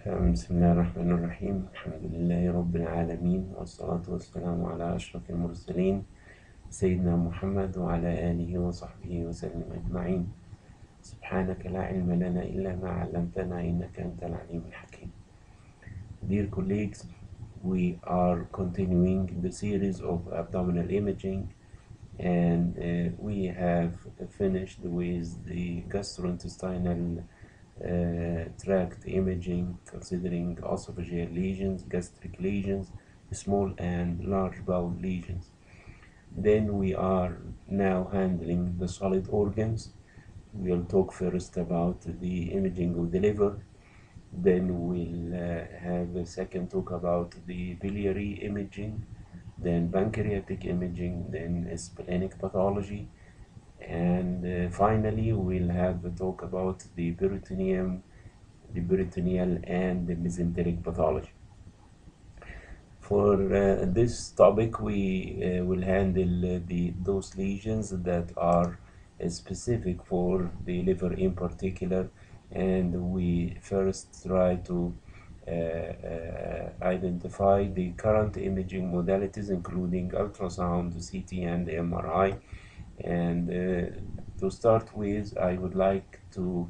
بسم الله الرحمن الرحيم. الحمد لله رب العالمين، والصلاة والسلام على أشرف المرسلين سيدنا محمد وعلى آله وصحبه وسلم أجمعين. سبحانك لا علم لنا إلا ما علمتنا إنك أنت العليم الحكيم. Dear colleagues, we are continuing the series of abdominal imaging, and we have finished with the gastrointestinal tract imaging, considering esophageal lesions, gastric lesions, small and large bowel lesions. Then we are now handling the solid organs. We'll talk first about the imaging of the liver. Then we'll have a second talk about the biliary imaging, then pancreatic imaging, then splenic pathology, and finally we'll have a talk about the peritoneum, the peritoneal and the mesenteric pathology. For this topic, we will handle those lesions that are specific for the liver in particular, and we first try to identify the current imaging modalities, including ultrasound, CT, and MRI. And to start with, I would like to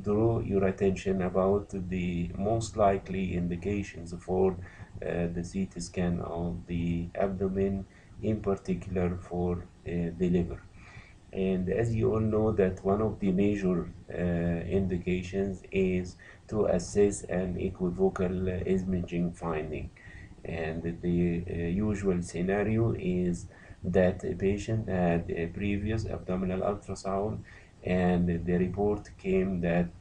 draw your attention about the most likely indications for the CT scan of the abdomen, in particular for the liver. And as you all know, that one of the major indications is to assess an equivocal imaging finding. And the usual scenario is that a patient had a previous abdominal ultrasound, and the report came that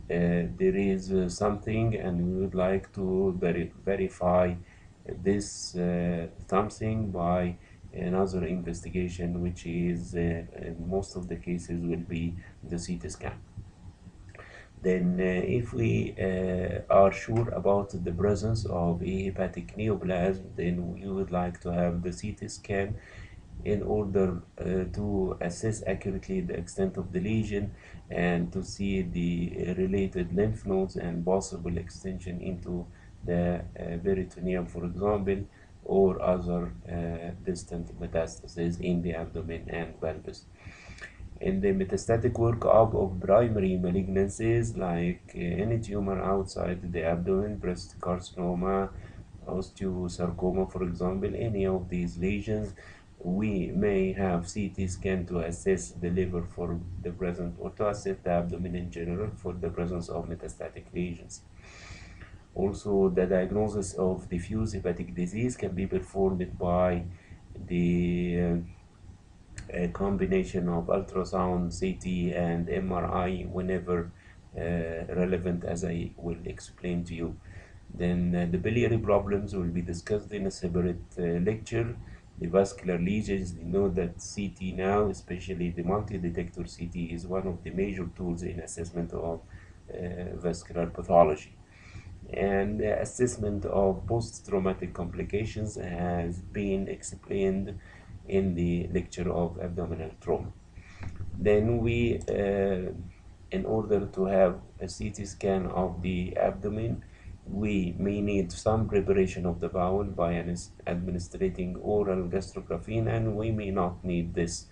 there is something, and we would like to verify this something by another investigation, which is in most of the cases will be the CT scan. Then if we are sure about the presence of a hepatic neoplasm, then we would like to have the CT scan in order to assess accurately the extent of the lesion and to see the related lymph nodes and possible extension into the peritoneum, for example, or other distant metastases in the abdomen and pelvis. In the metastatic workup of primary malignancies, like any tumor outside the abdomen, breast carcinoma, osteosarcoma, for example, any of these lesions, we may have CT scan to assess the liver for the presence, or to assess the abdomen in general for the presence of metastatic lesions. Also, the diagnosis of diffuse hepatic disease can be performed by the a combination of ultrasound, CT, and MRI whenever relevant, as I will explain to you. Then the biliary problems will be discussed in a separate lecture. The vascular lesions, you know that CT now, especially the multi-detector CT, is one of the major tools in assessment of vascular pathology. And the assessment of post-traumatic complications has been explained in the lecture of abdominal trauma. Then we, in order to have a CT scan of the abdomen, we may need some preparation of the bowel by administrating oral gastrografin, and we may not need this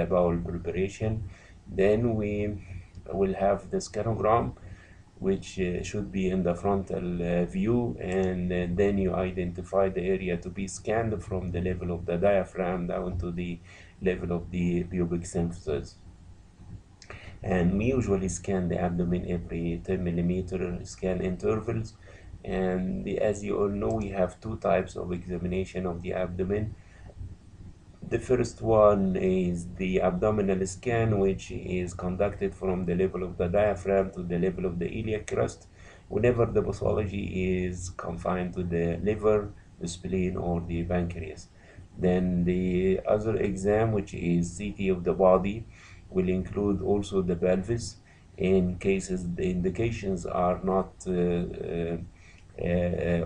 bowel preparation. Then we will have the scanogram, which should be in the frontal view, and then you identify the area to be scanned from the level of the diaphragm down to the level of the pubic symphysis. And we usually scan the abdomen every 10 millimeter scan intervals. And as you all know, we have two types of examination of the abdomen. The first one is the abdominal scan, which is conducted from the level of the diaphragm to the level of the iliac crest, whenever the pathology is confined to the liver, the spleen, or the pancreas. Then the other exam, which is CT of the body, will include also the pelvis in cases the indications are not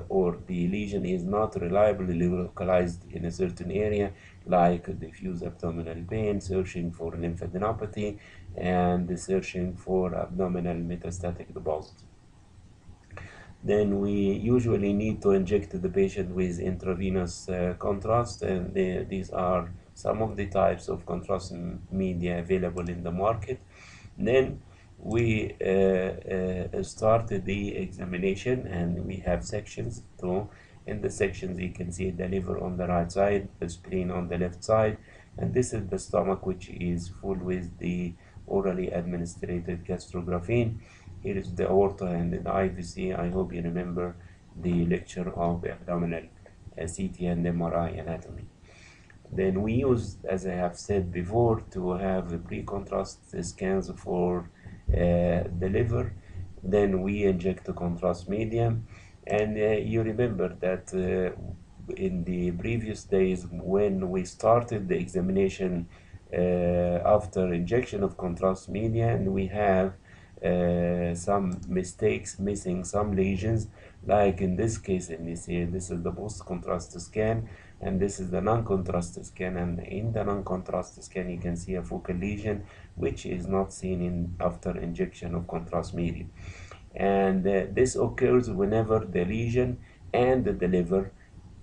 or the lesion is not reliably localized in a certain area, like diffuse abdominal pain, searching for lymphadenopathy, and searching for abdominal metastatic deposits. Then we usually need to inject the patient with intravenous contrast, and these are some of the types of contrast media available in the market. Then we started the examination, and we have sections too. In the sections you can see the liver on the right side, the spleen on the left side, and this is the stomach, which is full with the orally administered gastrografin. Here is the aorta and the IVC. I hope you remember the lecture of abdominal CT and MRI anatomy. Then we use, as I have said before, to have pre-contrast scans for the liver. Then we inject the contrast medium. And you remember that in the previous days, when we started the examination after injection of contrast media, and we have some mistakes, missing some lesions, like in this case, and you see this is the post-contrast scan, and this is the non-contrast scan, and in the non-contrast scan you can see a focal lesion which is not seen in after injection of contrast medium. And this occurs whenever the lesion and the liver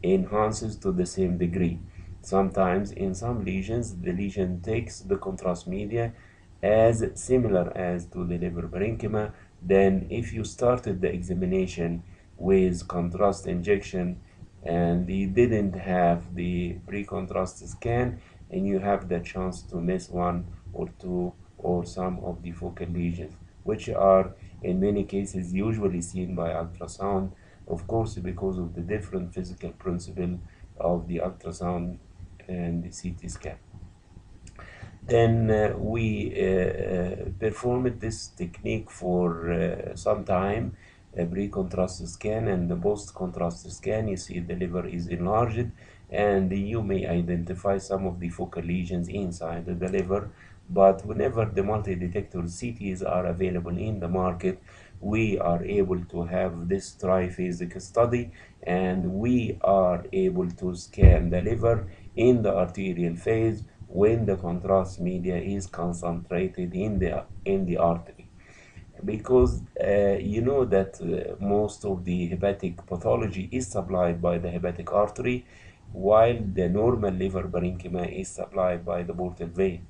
enhances to the same degree. Sometimes in some lesions the lesion takes the contrast media as similar as to the liver parenchyma. Then if you started the examination with contrast injection and you didn't have the pre-contrast scan, and you have the chance to miss one or two or some of the focal lesions, which are in many cases usually seen by ultrasound, of course, because of the different physical principle of the ultrasound and the CT scan. Then we performed this technique for some time, a pre-contrast scan and the post-contrast scan. You see the liver is enlarged, and you may identify some of the focal lesions inside the liver. But whenever the multi-detector CTs are available in the market, we are able to have this triphasic study, and we are able to scan the liver in the arterial phase when the contrast media is concentrated in the artery, because you know that most of the hepatic pathology is supplied by the hepatic artery, while the normal liver parenchyma is supplied by the portal vein.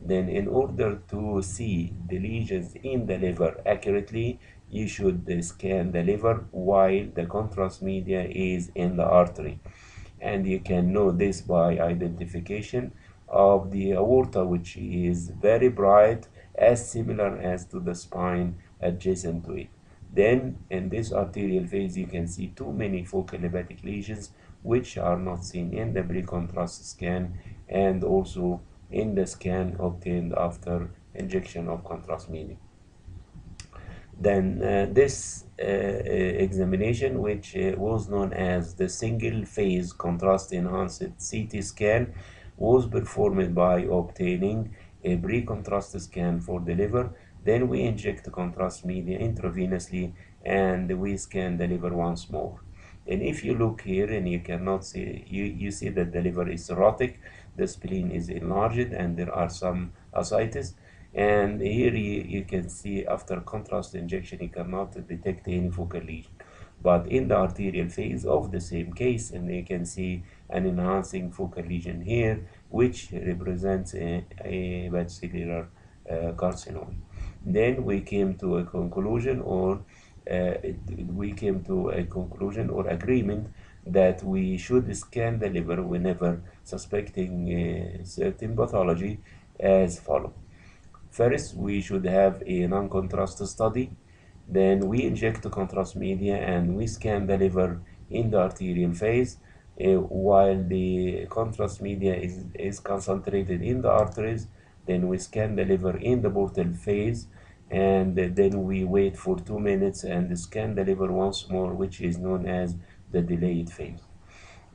Then in order to see the lesions in the liver accurately, you should scan the liver while the contrast media is in the artery. And you can know this by identification of the aorta, which is very bright, as similar as to the spine adjacent to it. Then in this arterial phase you can see too many focal hepatic lesions which are not seen in the pre-contrast scan, and also in the scan obtained after injection of contrast media. Then this examination, which was known as the single phase contrast enhanced CT scan, was performed by obtaining a pre-contrast scan for the liver. Then we inject the contrast media intravenously, and we scan the liver once more. And if you look here, and you cannot see, you see that the liver is cirrhotic, the spleen is enlarged, and there are some ascites. And here you can see after contrast injection you cannot detect any focal lesion. But in the arterial phase of the same case, and you can see an enhancing focal lesion here, which represents a hepatocellular carcinoma. Then we came to a conclusion, or agreement that we should scan the liver whenever suspecting certain pathology as follows. First, we should have a non-contrast study. Then we inject the contrast media and we scan the liver in the arterial phase, while the contrast media is concentrated in the arteries. Then we scan the liver in the portal phase, and then we wait for 2 minutes and scan the liver once more, which is known as the delayed phase.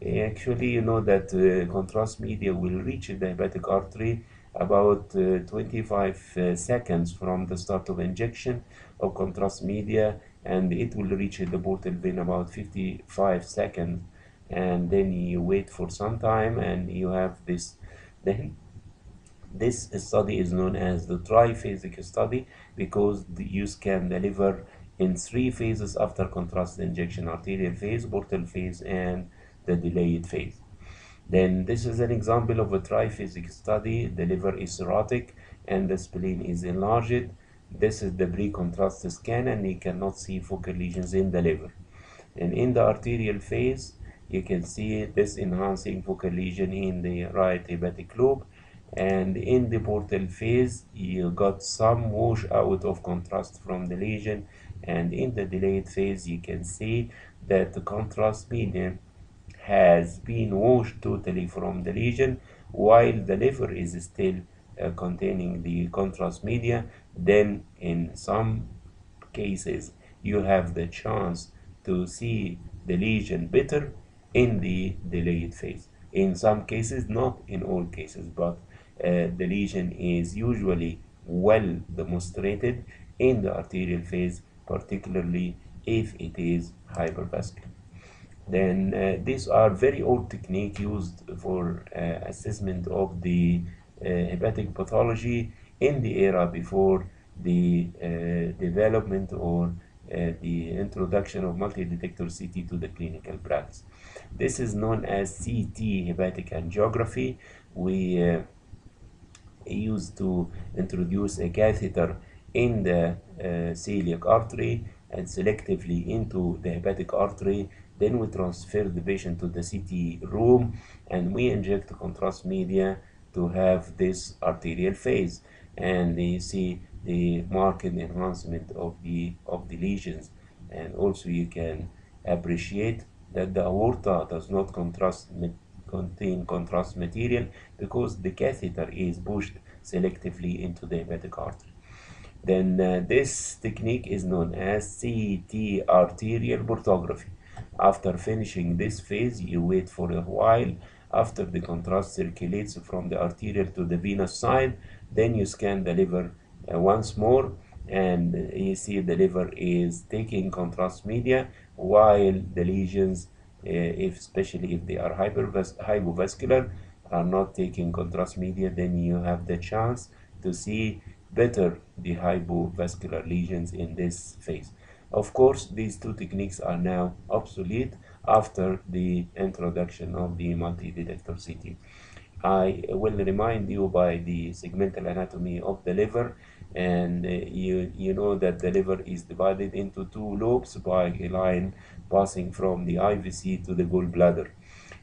Actually, you know that contrast media will reach the hepatic artery about 25 seconds from the start of injection of contrast media, and it will reach the portal vein about 55 seconds, and then you wait for some time and you have this. Then this study is known as the triphasic study, because you scan the liver in 3 phases after contrast injection: arterial phase, portal phase, and the delayed phase. Then this is an example of a triphasic study. The liver is cirrhotic and the spleen is enlarged. This is the pre-contrast scan, and you cannot see focal lesions in the liver. And in the arterial phase, you can see this enhancing focal lesion in the right hepatic lobe. And in the portal phase, you got some wash out of contrast from the lesion. And in the delayed phase, you can see that the contrast medium has been washed totally from the lesion, while the liver is still containing the contrast media. Then in some cases you have the chance to see the lesion better in the delayed phase. In some cases, not in all cases, but the lesion is usually well demonstrated in the arterial phase, particularly if it is hypervascular. Then these are very old technique used for assessment of the hepatic pathology in the era before the development or the introduction of multi-detector CT to the clinical practice. This is known as CT hepatic angiography. We used to introduce a catheter in the celiac artery and selectively into the hepatic artery. Then we transfer the patient to the CT room and we inject contrast media to have this arterial phase. And you see the marked enhancement of the lesions. And also you can appreciate that the aorta does not contain contrast material because the catheter is pushed selectively into the hepatic artery. Then this technique is known as CT arterial portography. After finishing this phase, you wait for a while. After the contrast circulates from the arterial to the venous side, then you scan the liver once more, and you see the liver is taking contrast media while the lesions, especially if they are hypovascular, are not taking contrast media. Then you have the chance to see better the hypovascular lesions in this phase. Of course, these two techniques are now obsolete after the introduction of the multi-detector CT. I will remind you by the segmental anatomy of the liver, and you know that the liver is divided into two lobes by a line passing from the IVC to the gallbladder.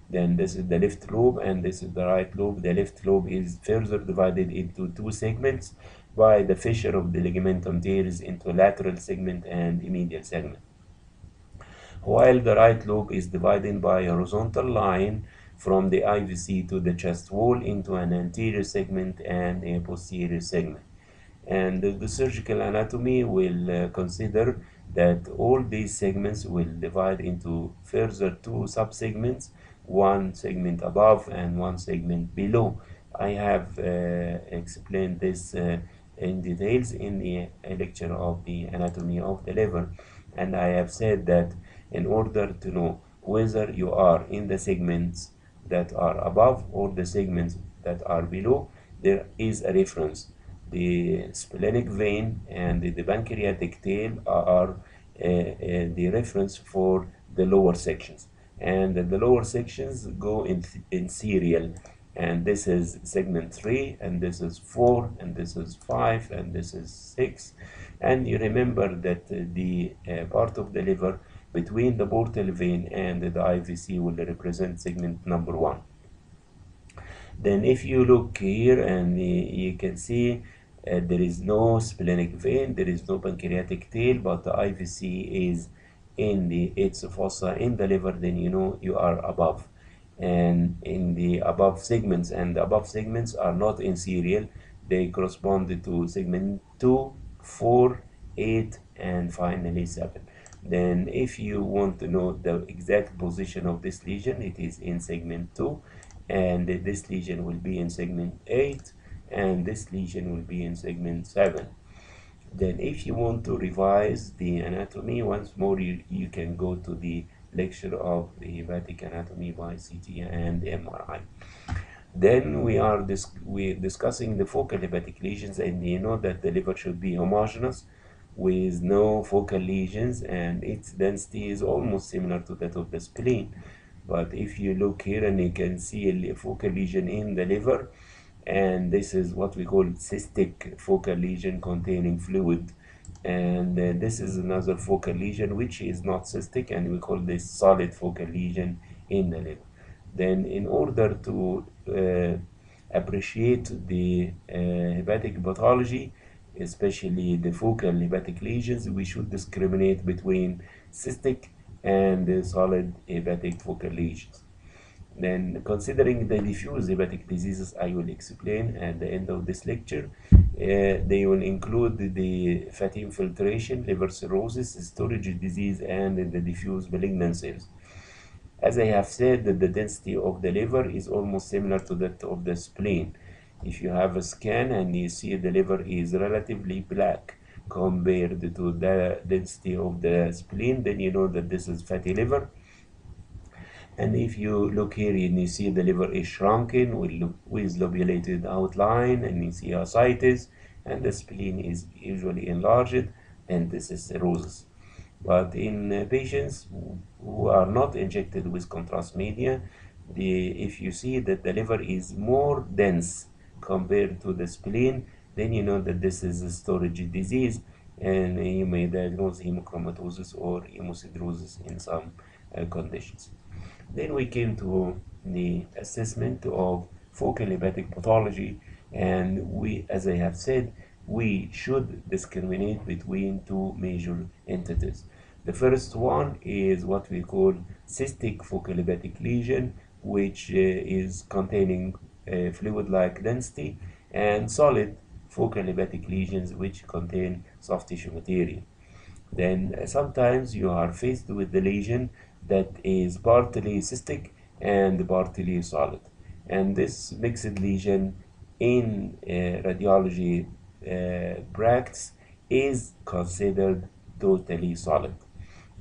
Then this is the left lobe and this is the right lobe. The left lobe is further divided into two segments by the fissure of the ligamentum teres into lateral segment and medial segment, while the right lobe is divided by a horizontal line from the IVC to the chest wall into an anterior segment and a posterior segment. And the surgical anatomy will consider that all these segments will divide into further two subsegments, one segment above and one segment below. I have explained this in details in the lecture of the anatomy of the liver, and I have said that in order to know whether you are in the segments that are above or the segments that are below, there is a reference. The splenic vein and the pancreatic tail are the reference for the lower sections, and the lower sections go in serial, and this is segment 3 and this is 4 and this is 5 and this is 6. And you remember that the part of the liver between the portal vein and the IVC will represent segment number 1. Then if you look here and you can see there is no splenic vein, there is no pancreatic tail, but the IVC is in the 8th fossa in the liver, then you know you are above. And in the above segments, and the above segments are not in serial, they correspond to segment 2, 4, 8, and finally 7. Then if you want to know the exact position of this lesion, it is in segment 2, and this lesion will be in segment 8, and this lesion will be in segment 7. Then if you want to revise the anatomy once more, you can go to the lecture of the hepatic anatomy by CT and MRI. Then we're discussing the focal hepatic lesions, and you know that the liver should be homogeneous. with no focal lesions, and its density is almost similar to that of the spleen. But if you look here and you can see a focal lesion in the liver, and this is what we call cystic focal lesion containing fluid, and this is another focal lesion which is not cystic, and we call this solid focal lesion in the liver. Then in order to appreciate the hepatic pathology, especially the focal hepatic lesions, we should discriminate between cystic and solid hepatic focal lesions. Then, considering the diffuse hepatic diseases I will explain at the end of this lecture, they will include the fatty infiltration, liver cirrhosis, storage disease, and the diffuse malignant cells. As I have said, that the density of the liver is almost similar to that of the spleen. If you have a scan and you see the liver is relatively black compared to the density of the spleen, then you know that this is fatty liver. And if you look here and you see the liver is shrunken with lobulated outline, and you see ascites, and the spleen is usually enlarged, and this is cirrhosis. But in patients who are not injected with contrast media, if you see that the liver is more dense compared to the spleen, then you know that this is a storage disease, and you may diagnose hemochromatosis or hemosidrosis in some conditions. Then we came to the assessment of focal hepatic pathology, and as I have said, we should discriminate between two major entities. The first one is what we call cystic focal hepatic lesion, which is containing fluid-like density, and solid focal hepatic lesions, which contain soft tissue material. Then sometimes you are faced with the lesion that is partly cystic and partly solid. And this mixed lesion in radiology practice is considered totally solid.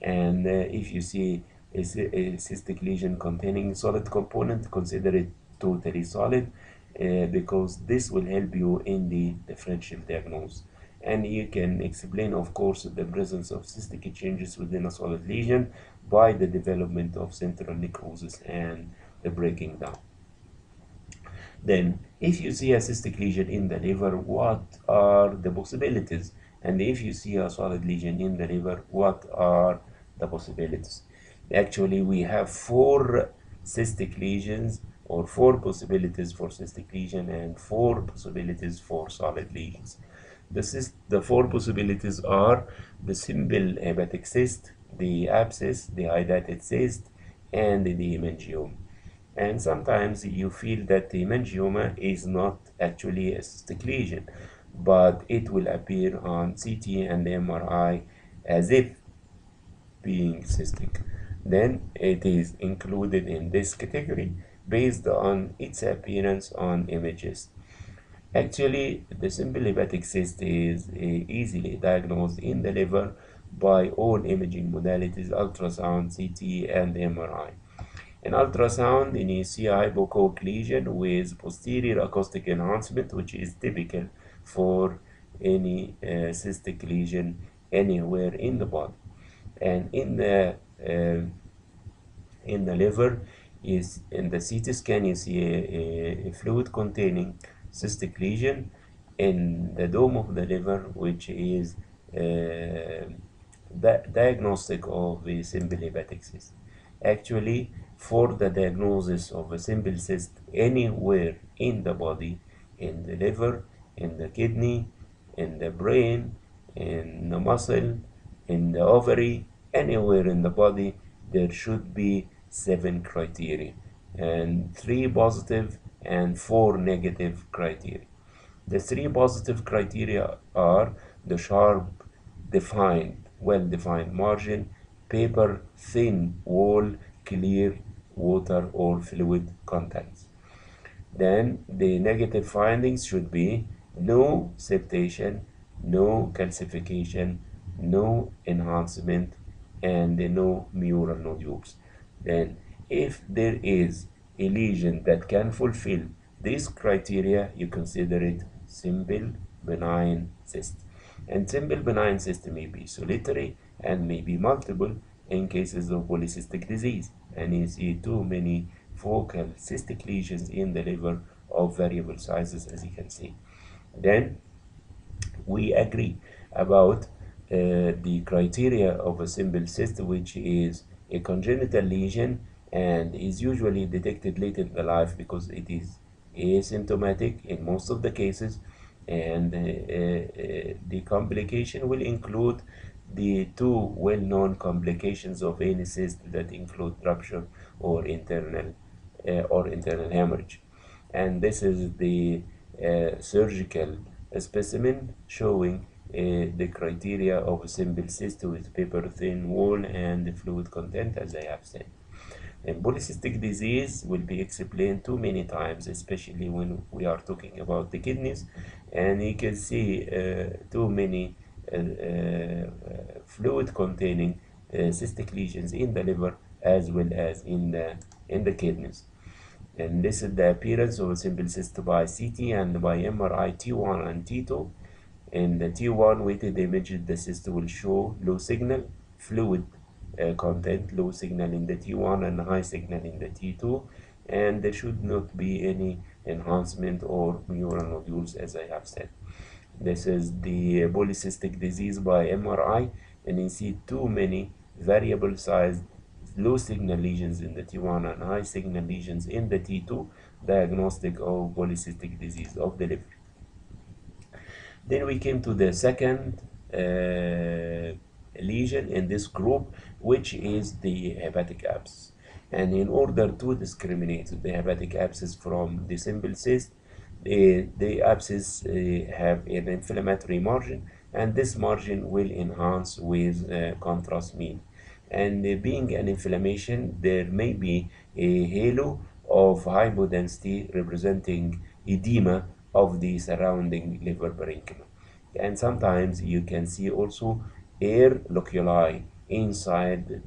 And if you see a cystic lesion containing solid component, consider it totally solid, because this will help you in the differential diagnosis. And you can explain, of course, the presence of cystic changes within a solid lesion by the development of central necrosis and the breaking down. Then, if you see a cystic lesion in the liver, what are the possibilities? And if you see a solid lesion in the liver, what are the possibilities? Actually, we have 4 cystic lesions, or 4 possibilities for cystic lesion and 4 possibilities for solid lesions. The 4 possibilities are the simple hepatic cyst, the abscess, the hydatid cyst, and the hemangioma. And sometimes you feel that the hemangioma is not actually a cystic lesion, but it will appear on CT and MRI as if being cystic. Then it is included in this category based on its appearance on images. Actually, the simple hepatic cyst is easily diagnosed in the liver by all imaging modalities, ultrasound, CT, and MRI. In ultrasound, you see a hypoechoic lesion with posterior acoustic enhancement, which is typical for any cystic lesion anywhere in the body. And in the liver, is in the CT scan, you see a fluid containing cystic lesion in the dome of the liver, which is diagnostic of a simple hepatic cyst. Actually, for the diagnosis of a simple cyst anywhere in the body, in the liver, in the kidney, in the brain, in the muscle, in the ovary, anywhere in the body, there should be 7 criteria, and 3 positive and 4 negative criteria. The 3 positive criteria are the sharp, defined, well-defined margin, paper thin wall, clear water or fluid contents. Then the negative findings should be no septation, no calcification, no enhancement, and no mural nodules. Then if there is a lesion that can fulfill these criteria, you consider it simple benign cyst. And simple benign cyst may be solitary and may be multiple in cases of polycystic disease. And you see too many focal cystic lesions in the liver of variable sizes, as you can see. Then we agree about the criteria of a simple cyst, which is a congenital lesion and is usually detected late in the life because it is asymptomatic in most of the cases, and the complication will include the two well-known complications of any cyst that include rupture or internal hemorrhage. And this is the surgical specimen showing the criteria of a simple cyst with paper thin wall and fluid content, as I have said. And polycystic disease will be explained too many times, especially when we are talking about the kidneys, and you can see too many fluid containing cystic lesions in the liver as well as in the kidneys. And this is the appearance of a simple cyst by CT and by MRI T1 and T2. In the T1 weighted image, the cyst will show low signal fluid content, low signal in the T1 and high signal in the T2, and there should not be any enhancement or mural nodules, as I have said. This is the polycystic disease by MRI, and you see too many variable sized low signal lesions in the T1 and high signal lesions in the T2, diagnostic of polycystic disease of the liver. Then we came to the second lesion in this group, which is the hepatic abscess. And in order to discriminate the hepatic abscess from the simple cyst, the abscess have an inflammatory margin, and this margin will enhance with contrast mean. And being an inflammation, there may be a halo of hypodensity representing edema of the surrounding liver parenchyma. And sometimes you can see also air loculi inside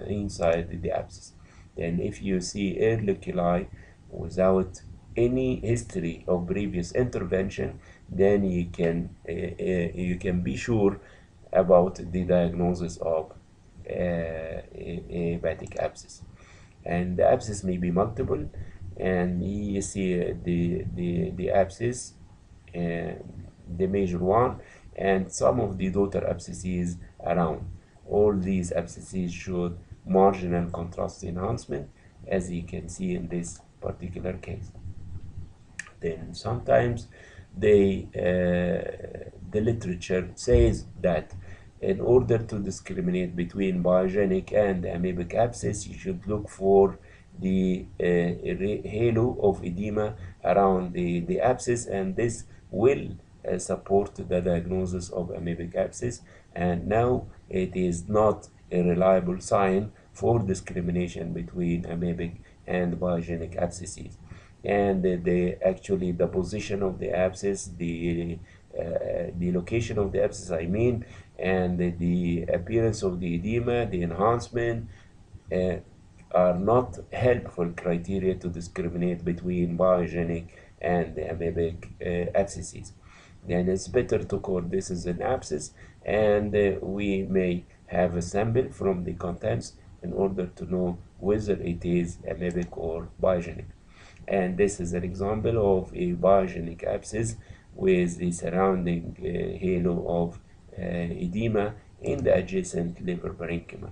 inside the abscess. And if you see air loculi without any history of previous intervention, then you can be sure about the diagnosis of a hepatic abscess. And the abscess may be multiple, and you see the abscess, the major one, and some of the daughter abscesses around. All these abscesses showed marginal contrast enhancement, as you can see in this particular case. Then sometimes the literature says that in order to discriminate between pyogenic and amoebic abscess, you should look for the halo of edema around the abscess, and this will support the diagnosis of amoebic abscess. And now it is not a reliable sign for discrimination between amoebic and pyogenic abscesses. And actually the position of the abscess, the location of the abscess, I mean, and the appearance of the edema, the enhancement, are not helpful criteria to discriminate between pyogenic and amoebic abscesses. Then it's better to call this as an abscess, and we may have a sample from the contents in order to know whether it is amoebic or pyogenic. And this is an example of a pyogenic abscess with the surrounding halo of edema in the adjacent liver parenchyma.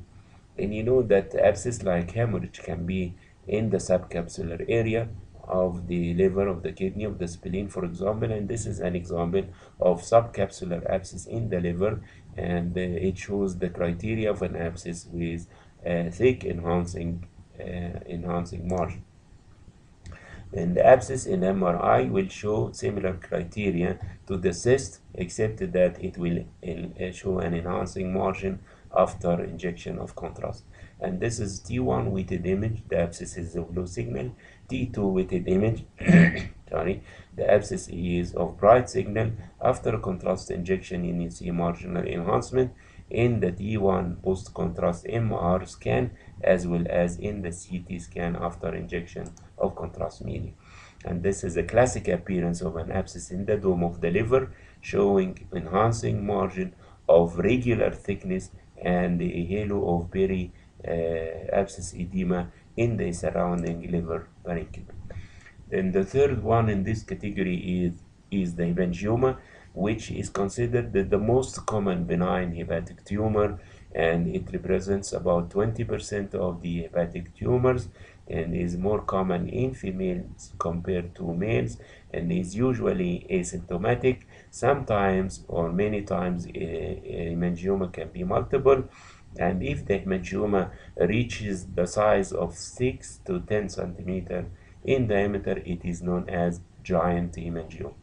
And you know that abscess like hemorrhage can be in the subcapsular area of the liver, of the kidney, of the spleen, for example, and this is an example of subcapsular abscess in the liver, and it shows the criteria of an abscess with thick enhancing margin. And the abscess in MRI will show similar criteria to the cyst, except that it will show an enhancing margin after injection of contrast. And this is T1 weighted image, the abscess is of low signal. T2 weighted image, sorry, the abscess is of bright signal. After contrast injection, you see marginal enhancement in the T1 post-contrast MR scan, as well as in the CT scan after injection of contrast media. And this is a classic appearance of an abscess in the dome of the liver, showing enhancing margin of regular thickness and a halo of abscess edema in the surrounding liver parenchyma. Then the third one in this category is the hemangioma, which is considered the most common benign hepatic tumor, and it represents about 20% of the hepatic tumors and is more common in females compared to males and is usually asymptomatic. Sometimes or many times a hemangioma can be multiple, and if the hemangioma reaches the size of 6 to 10 centimeter in diameter, it is known as giant hemangioma.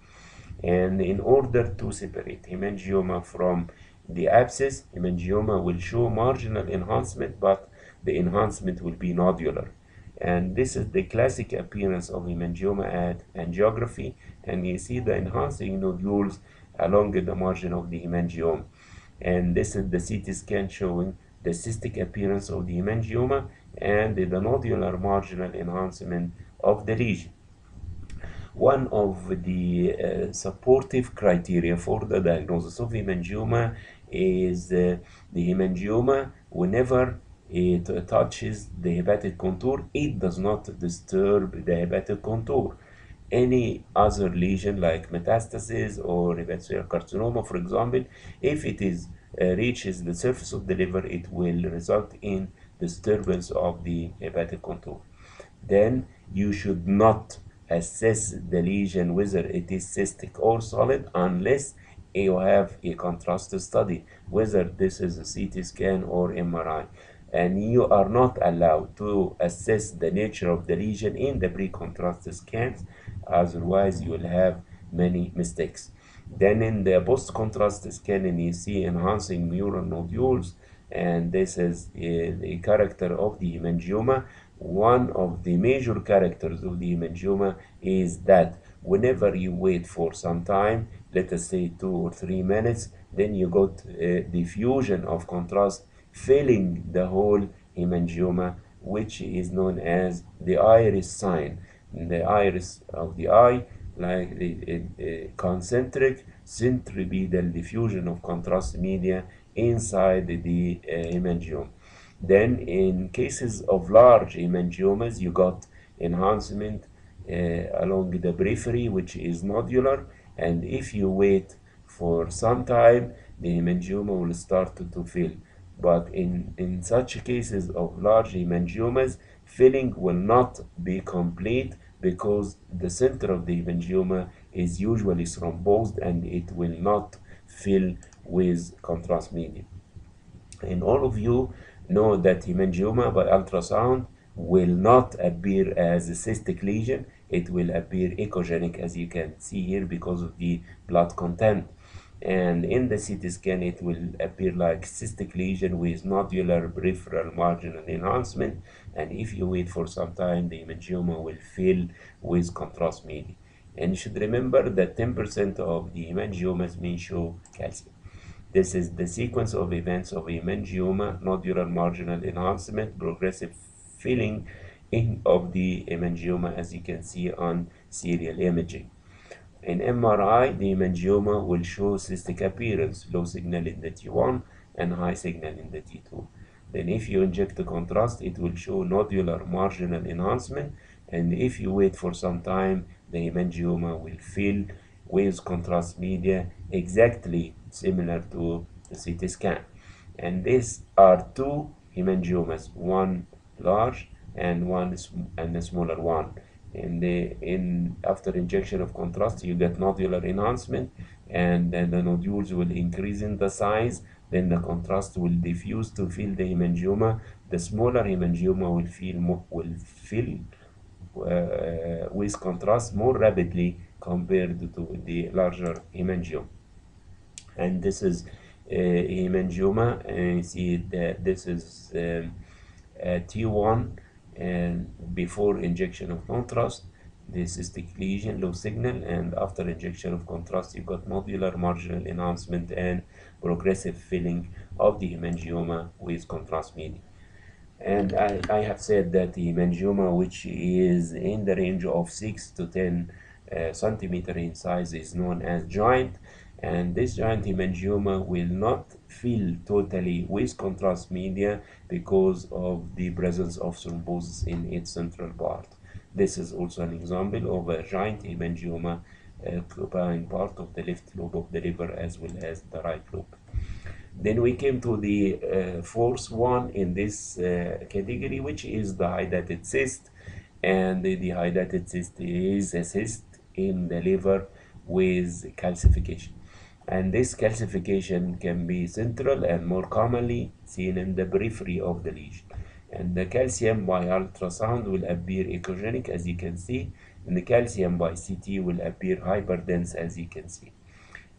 And in order to separate hemangioma from the abscess, hemangioma will show marginal enhancement, but the enhancement will be nodular. And this is the classic appearance of hemangioma at angiography, and you see the enhancing nodules along the margin of the hemangioma. And this is the CT scan showing the cystic appearance of the hemangioma and the nodular marginal enhancement of the lesion. One of the supportive criteria for the diagnosis of hemangioma is the hemangioma, whenever it touches the hepatic contour, it does not disturb the hepatic contour. Any other lesion like metastasis or hepatocellular carcinoma, for example, if it is reaches the surface of the liver, it will result in disturbance of the hepatic contour. Then you should not assess the lesion whether it is cystic or solid unless you have a contrast study, whether this is a CT scan or MRI. And you are not allowed to assess the nature of the lesion in the pre-contrast scans, otherwise you will have many mistakes. Then in the post-contrast scanning, you see enhancing mural nodules, and this is the character of the hemangioma. One of the major characters of the hemangioma is that whenever you wait for some time, let us say 2 or 3 minutes, then you got diffusion of contrast filling the whole hemangioma, which is known as the iris sign. The iris of the eye, like the concentric centripetal diffusion of contrast media inside the hemangioma. Then in cases of large hemangiomas, you got enhancement along the periphery, which is nodular, and if you wait for some time, the hemangioma will start to fill. But in such cases of large hemangiomas, filling will not be complete because the center of the hemangioma is usually thrombosed and it will not fill with contrast medium. And all of you know that hemangioma by ultrasound will not appear as a cystic lesion. It will appear echogenic, as you can see here, because of the blood content. And in the CT scan, it will appear like cystic lesion with nodular peripheral marginal enhancement. And if you wait for some time, the hemangioma will fill with contrast media. And you should remember that 10% of the hemangiomas may show calcium. This is the sequence of events of hemangioma: nodular marginal enhancement, progressive filling in of the hemangioma, as you can see on serial imaging. In MRI, the hemangioma will show cystic appearance, low signal in the T1 and high signal in the T2. Then if you inject the contrast, it will show nodular marginal enhancement, and if you wait for some time, the hemangioma will fill with contrast media exactly similar to the CT scan. And these are two hemangiomas, one large and a smaller one. And after injection of contrast, you get nodular enhancement, and then the nodules will increase in the size. Then the contrast will diffuse to fill the hemangioma. The smaller hemangioma will fill with contrast more rapidly compared to the larger hemangioma. And this is hemangioma, and you see that this is T1 and before injection of contrast, the cystic lesion, low signal, and after injection of contrast, you got nodular marginal enhancement and progressive filling of the hemangioma with contrast media. And I have said that the hemangioma, which is in the range of 6 to 10 centimeter in size, is known as giant. And this giant hemangioma will not fill totally with contrast media because of the presence of thrombosis in its central part. This is also an example of a giant hemangioma occupying part of the left lobe of the liver as well as the right lobe. Then we came to the fourth one in this category, which is the hydatid cyst. And the hydatid cyst is a cyst in the liver with calcification. And this calcification can be central and more commonly seen in the periphery of the lesion. And the calcium by ultrasound will appear echogenic, as you can see, and the calcium by CT will appear hyperdense, as you can see.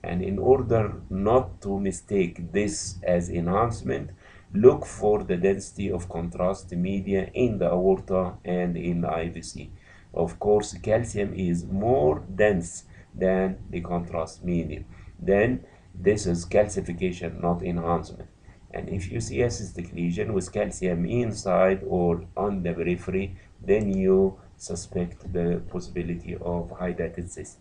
And in order not to mistake this as enhancement, look for the density of contrast media in the aorta and in the IVC. Of course, calcium is more dense than the contrast media. Then this is calcification, not enhancement. And if you see a cystic lesion with calcium inside or on the periphery, then you suspect the possibility of hydatid cyst.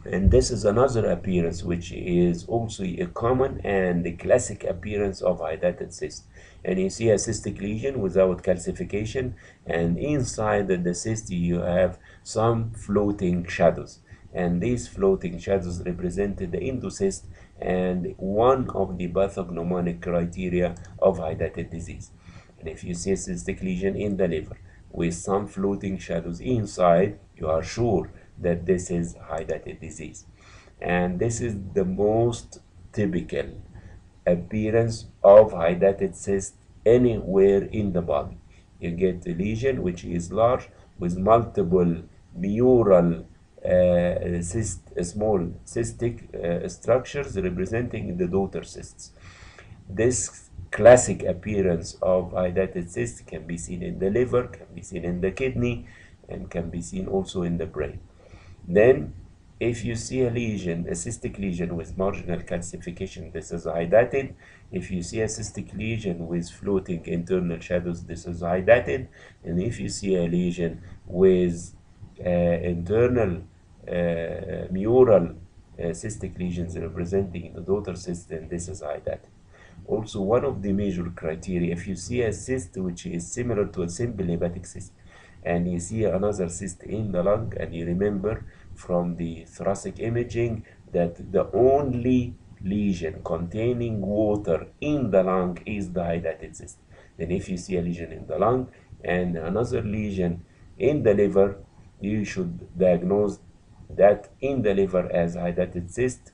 And this is another appearance which is also a common and a classic appearance of hydatid cyst. And you see a cystic lesion without calcification, and inside the cyst you have some floating shadows. And these floating shadows represent the endocyst and one of the pathognomonic criteria of hydatid disease. And if you see a cystic lesion in the liver with some floating shadows inside, you are sure that this is hydatid disease. And this is the most typical appearance of hydatid cyst anywhere in the body. You get a lesion which is large with multiple mural small cystic structures representing the daughter cysts. This classic appearance of hydatid cyst can be seen in the liver, can be seen in the kidney, and can be seen also in the brain. Then, if you see a lesion, a cystic lesion with marginal calcification, this is hydatid. If you see a cystic lesion with floating internal shadows, this is hydatid. And if you see a lesion with internal mural cystic lesions representing the daughter cyst, then this is hydatid. Also, one of the major criteria, if you see a cyst which is similar to a simple hepatic cyst, and you see another cyst in the lung, and you remember from the thoracic imaging that the only lesion containing water in the lung is the hydatid cyst. Then if you see a lesion in the lung and another lesion in the liver, you should diagnose that in the liver as hydatid cyst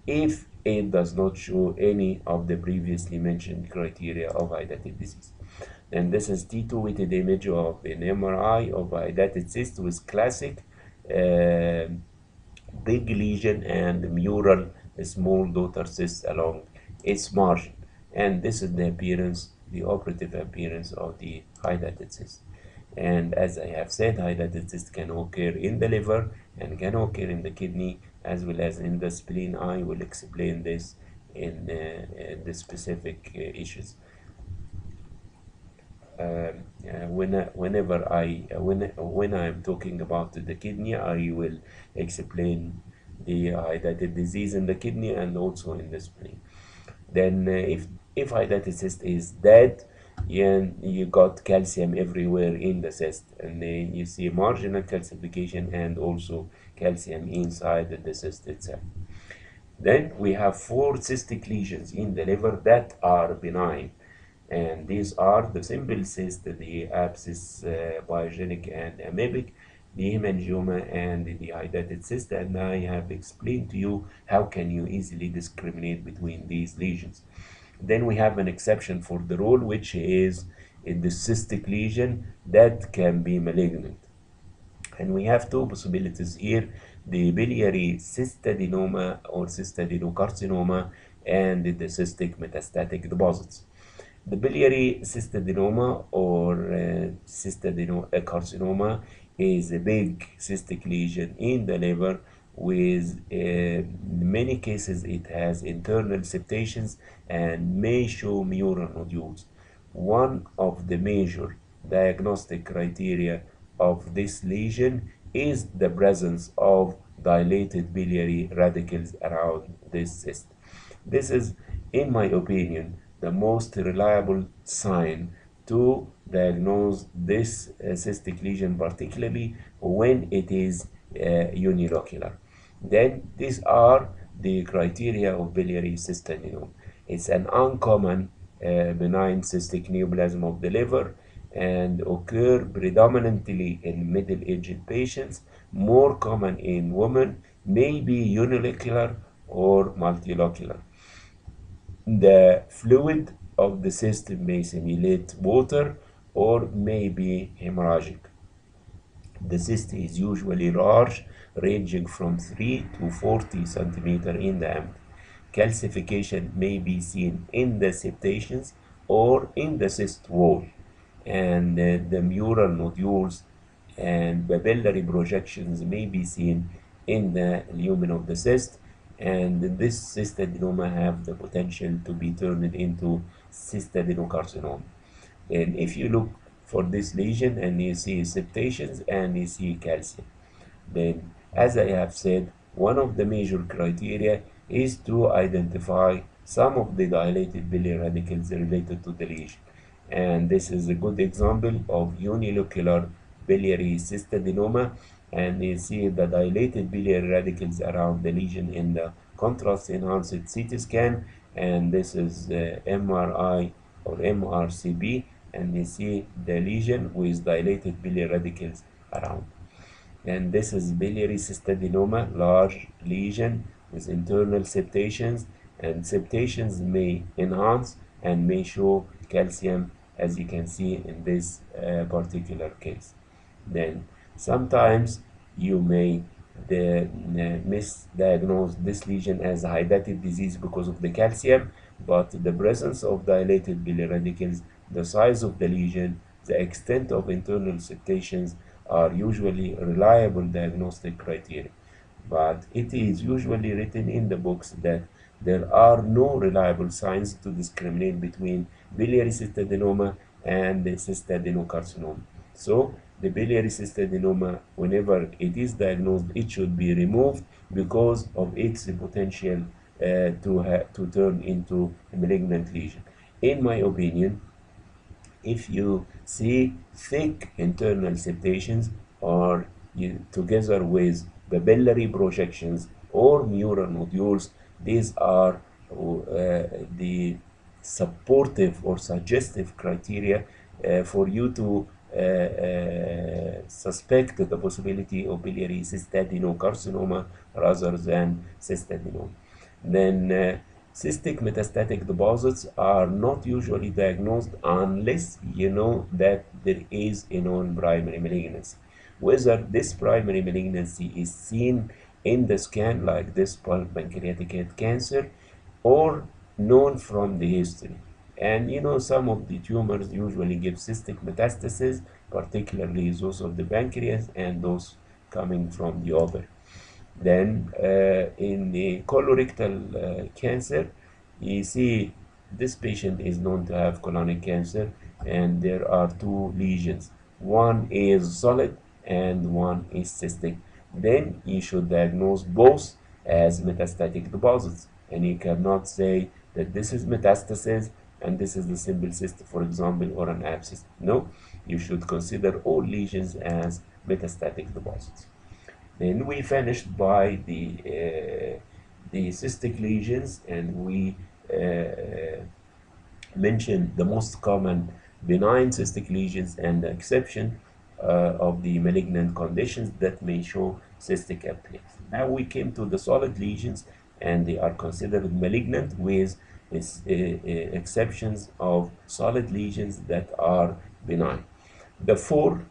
if it does not show any of the previously mentioned criteria of hydatid disease. And this is T2 weighted image of an MRI of hydatid cyst with classic big lesion and mural small daughter cyst along its margin. And this is the appearance, the operative appearance of the hydatid cyst. And as I have said, hydatid cyst can occur in the liver and can occur in the kidney as well as in the spleen. I will explain this in the specific issues. When I'm talking about the kidney, I will explain the hydatid disease in the kidney and also in the spleen. Then if hydatid cyst is dead, you got calcium everywhere in the cyst, and then you see marginal calcification and also calcium inside the cyst itself. Then we have 4 cystic lesions in the liver that are benign, and these are the simple cyst, the abscess, pyogenic and amoebic, the hemangioma, and the hydatid cyst. And I have explained to you how can you easily discriminate between these lesions. Then we have an exception for the rule, which is in the cystic lesion that can be malignant. And we have 2 possibilities here, the biliary cystadenoma or cystadenocarcinoma and the cystic metastatic deposits. The biliary cystadenoma or cystadenocarcinoma is a big cystic lesion in the liver with in many cases it has internal septations and may show mural nodules. One of the major diagnostic criteria of this lesion is the presence of dilated biliary radicals around this cyst. This is, in my opinion, the most reliable sign to diagnose this cystic lesion, particularly when it is unilocular. Then these are the criteria of biliary cystadenoma. It's an uncommon benign cystic neoplasm of the liver and occur predominantly in middle-aged patients, more common in women, may be unilocular or multilocular. The fluid of the cyst may simulate water or may be hemorrhagic. The cyst is usually large, ranging from 3 to 40 centimeters in diameter. Calcification may be seen in the septations or in the cyst wall, and the mural nodules and papillary projections may be seen in the lumen of the cyst, and this cystadenoma have the potential to be turned into cystadenocarcinoma. And if you look for this lesion and you see septations and you see calcium, then, as I have said, one of the major criteria is to identify some of the dilated biliary radicals related to the lesion. And this is a good example of unilocular biliary cystadenoma. And you see the dilated biliary radicals around the lesion in the contrast enhanced CT scan. And this is MRI or MRCP. And you see the lesion with dilated biliary radicals around. And this is biliary cystadenoma, large lesion with internal septations, and septations may enhance and may show calcium, as you can see in this particular case. Then sometimes you may misdiagnose this lesion as a hydatid disease because of the calcium, but the presence of dilated biliary radicals, the size of the lesion, the extent of internal septations are usually reliable diagnostic criteria. But it is usually written in the books that there are no reliable signs to discriminate between biliary cystadenoma and the cystadenocarcinoma. So the biliary cystadenoma, whenever it is diagnosed, it should be removed because of its potential to turn into a malignant lesion. In my opinion, if you see thick internal septations or together with papillary projections or mural nodules, these are the supportive or suggestive criteria for you to suspect the possibility of biliary cystadenocarcinoma rather than cystadenoma. Then cystic metastatic deposits are not usually diagnosed unless you know that there is a known primary malignancy. Whether this primary malignancy is seen in the scan, like this pancreatic head cancer, or known from the history. And you know, some of the tumors usually give cystic metastasis, particularly those of the pancreas and those coming from the ovary. Then in the colorectal cancer, you see this patient is known to have colonic cancer, and there are two lesions. One is solid and one is cystic. Then you should diagnose both as metastatic deposits, and you cannot say that this is metastasis and this is the simple cyst, for example, or an abscess. No, you should consider all lesions as metastatic deposits. Then we finished by the cystic lesions, and we mentioned the most common benign cystic lesions and the exception of the malignant conditions that may show cystic aplasia. Now we came to the solid lesions, and they are considered malignant with exceptions of solid lesions that are benign. The four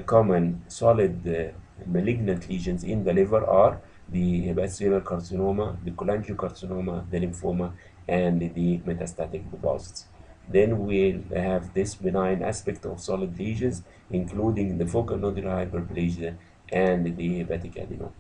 common solid malignant lesions in the liver are the hepatocellular carcinoma, the cholangiocarcinoma, the lymphoma, and the metastatic deposits. Then we'll have this benign aspect of solid lesions, including the focal nodular hyperplasia and the hepatic adenoma.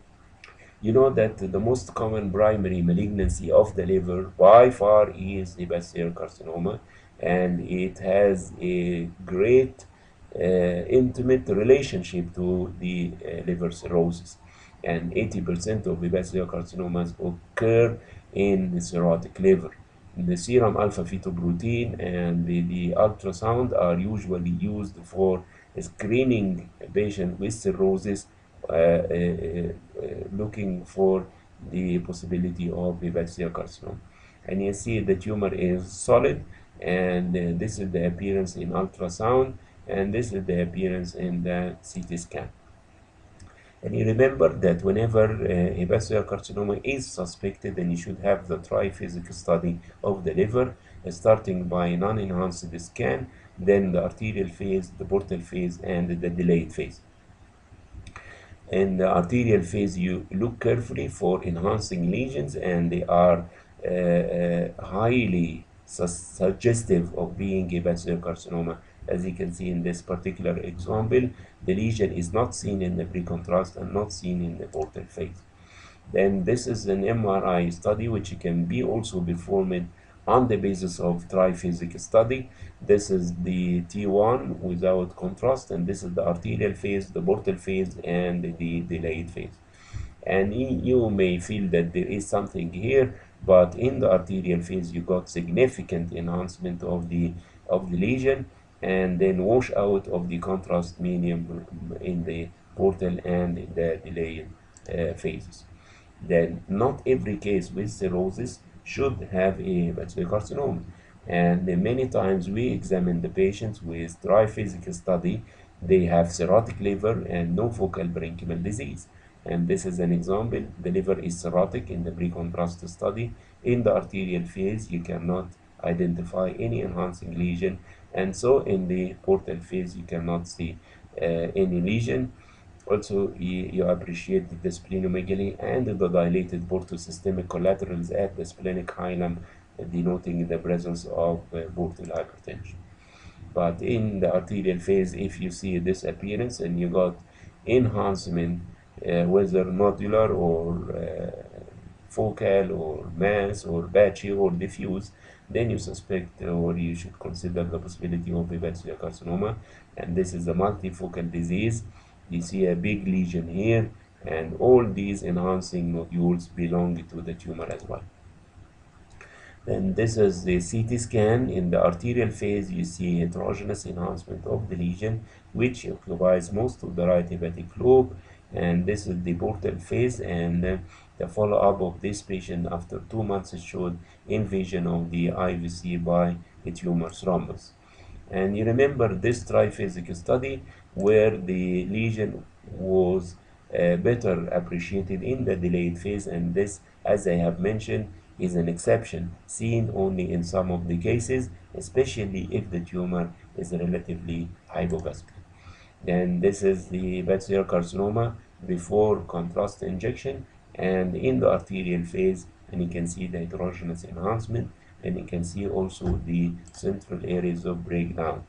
You know that the most common primary malignancy of the liver by far is hepatocellular carcinoma, and it has a great intimate relationship to the liver cirrhosis. and 80% of hepatocellular carcinomas occur in the cirrhotic liver. The serum alpha-fetoprotein and the ultrasound are usually used for screening a patient with cirrhosis, looking for the possibility of hepatocellular carcinoma. And you see the tumor is solid, and this is the appearance in ultrasound, and this is the appearance in the CT scan. And you remember that whenever hepatocellular carcinoma is suspected, then you should have the triphasic study of the liver, starting by non-enhanced scan, then the arterial phase, the portal phase, and the delayed phase. In the arterial phase, you look carefully for enhancing lesions, and they are highly suggestive of being hepatocellular carcinoma. As you can see in this particular example, the lesion is not seen in the pre-contrast and not seen in the portal phase. Then this is an MRI study which can be also performed on the basis of triphasic study. This is the T1 without contrast, and this is the arterial phase, the portal phase, and the delayed phase. And you may feel that there is something here, but in the arterial phase you got significant enhancement of the lesion, and then wash out of the contrast medium in the portal and the delayed phases. Then not every case with cirrhosis should have a hepatocellular carcinoma. And many times we examine the patients with triphasic study. They have cirrhotic liver and no focal parenchymal disease. And this is an example. The liver is cirrhotic in the pre-contrast study. In the arterial phase, you cannot identify any enhancing lesion. And so in the portal phase, you cannot see any lesion. Also, you appreciate the splenomegaly and the dilated portosystemic collaterals at the splenic hilum, denoting the presence of portal hypertension. But in the arterial phase, if you see this appearance and you got enhancement, whether nodular or focal or mass or patchy or diffuse, then you suspect or you should consider the possibility of hepatocellular carcinoma. And this is a multifocal disease. You see a big lesion here, and all these enhancing nodules belong to the tumor as well. Then this is the CT scan. In the arterial phase, you see heterogeneous enhancement of the lesion, which occupies most of the right hepatic lobe. And this is the portal phase, and the follow-up of this patient after 2 months showed invasion of the IVC by a tumor thrombus. And you remember this triphasic study where the lesion was better appreciated in the delayed phase, and this, as I have mentioned, is an exception seen only in some of the cases, especially if the tumor is relatively hypovascular. Then this is the hepatocellular carcinoma before contrast injection and in the arterial phase, and you can see the heterogeneous enhancement, and you can see also the central areas of breakdown.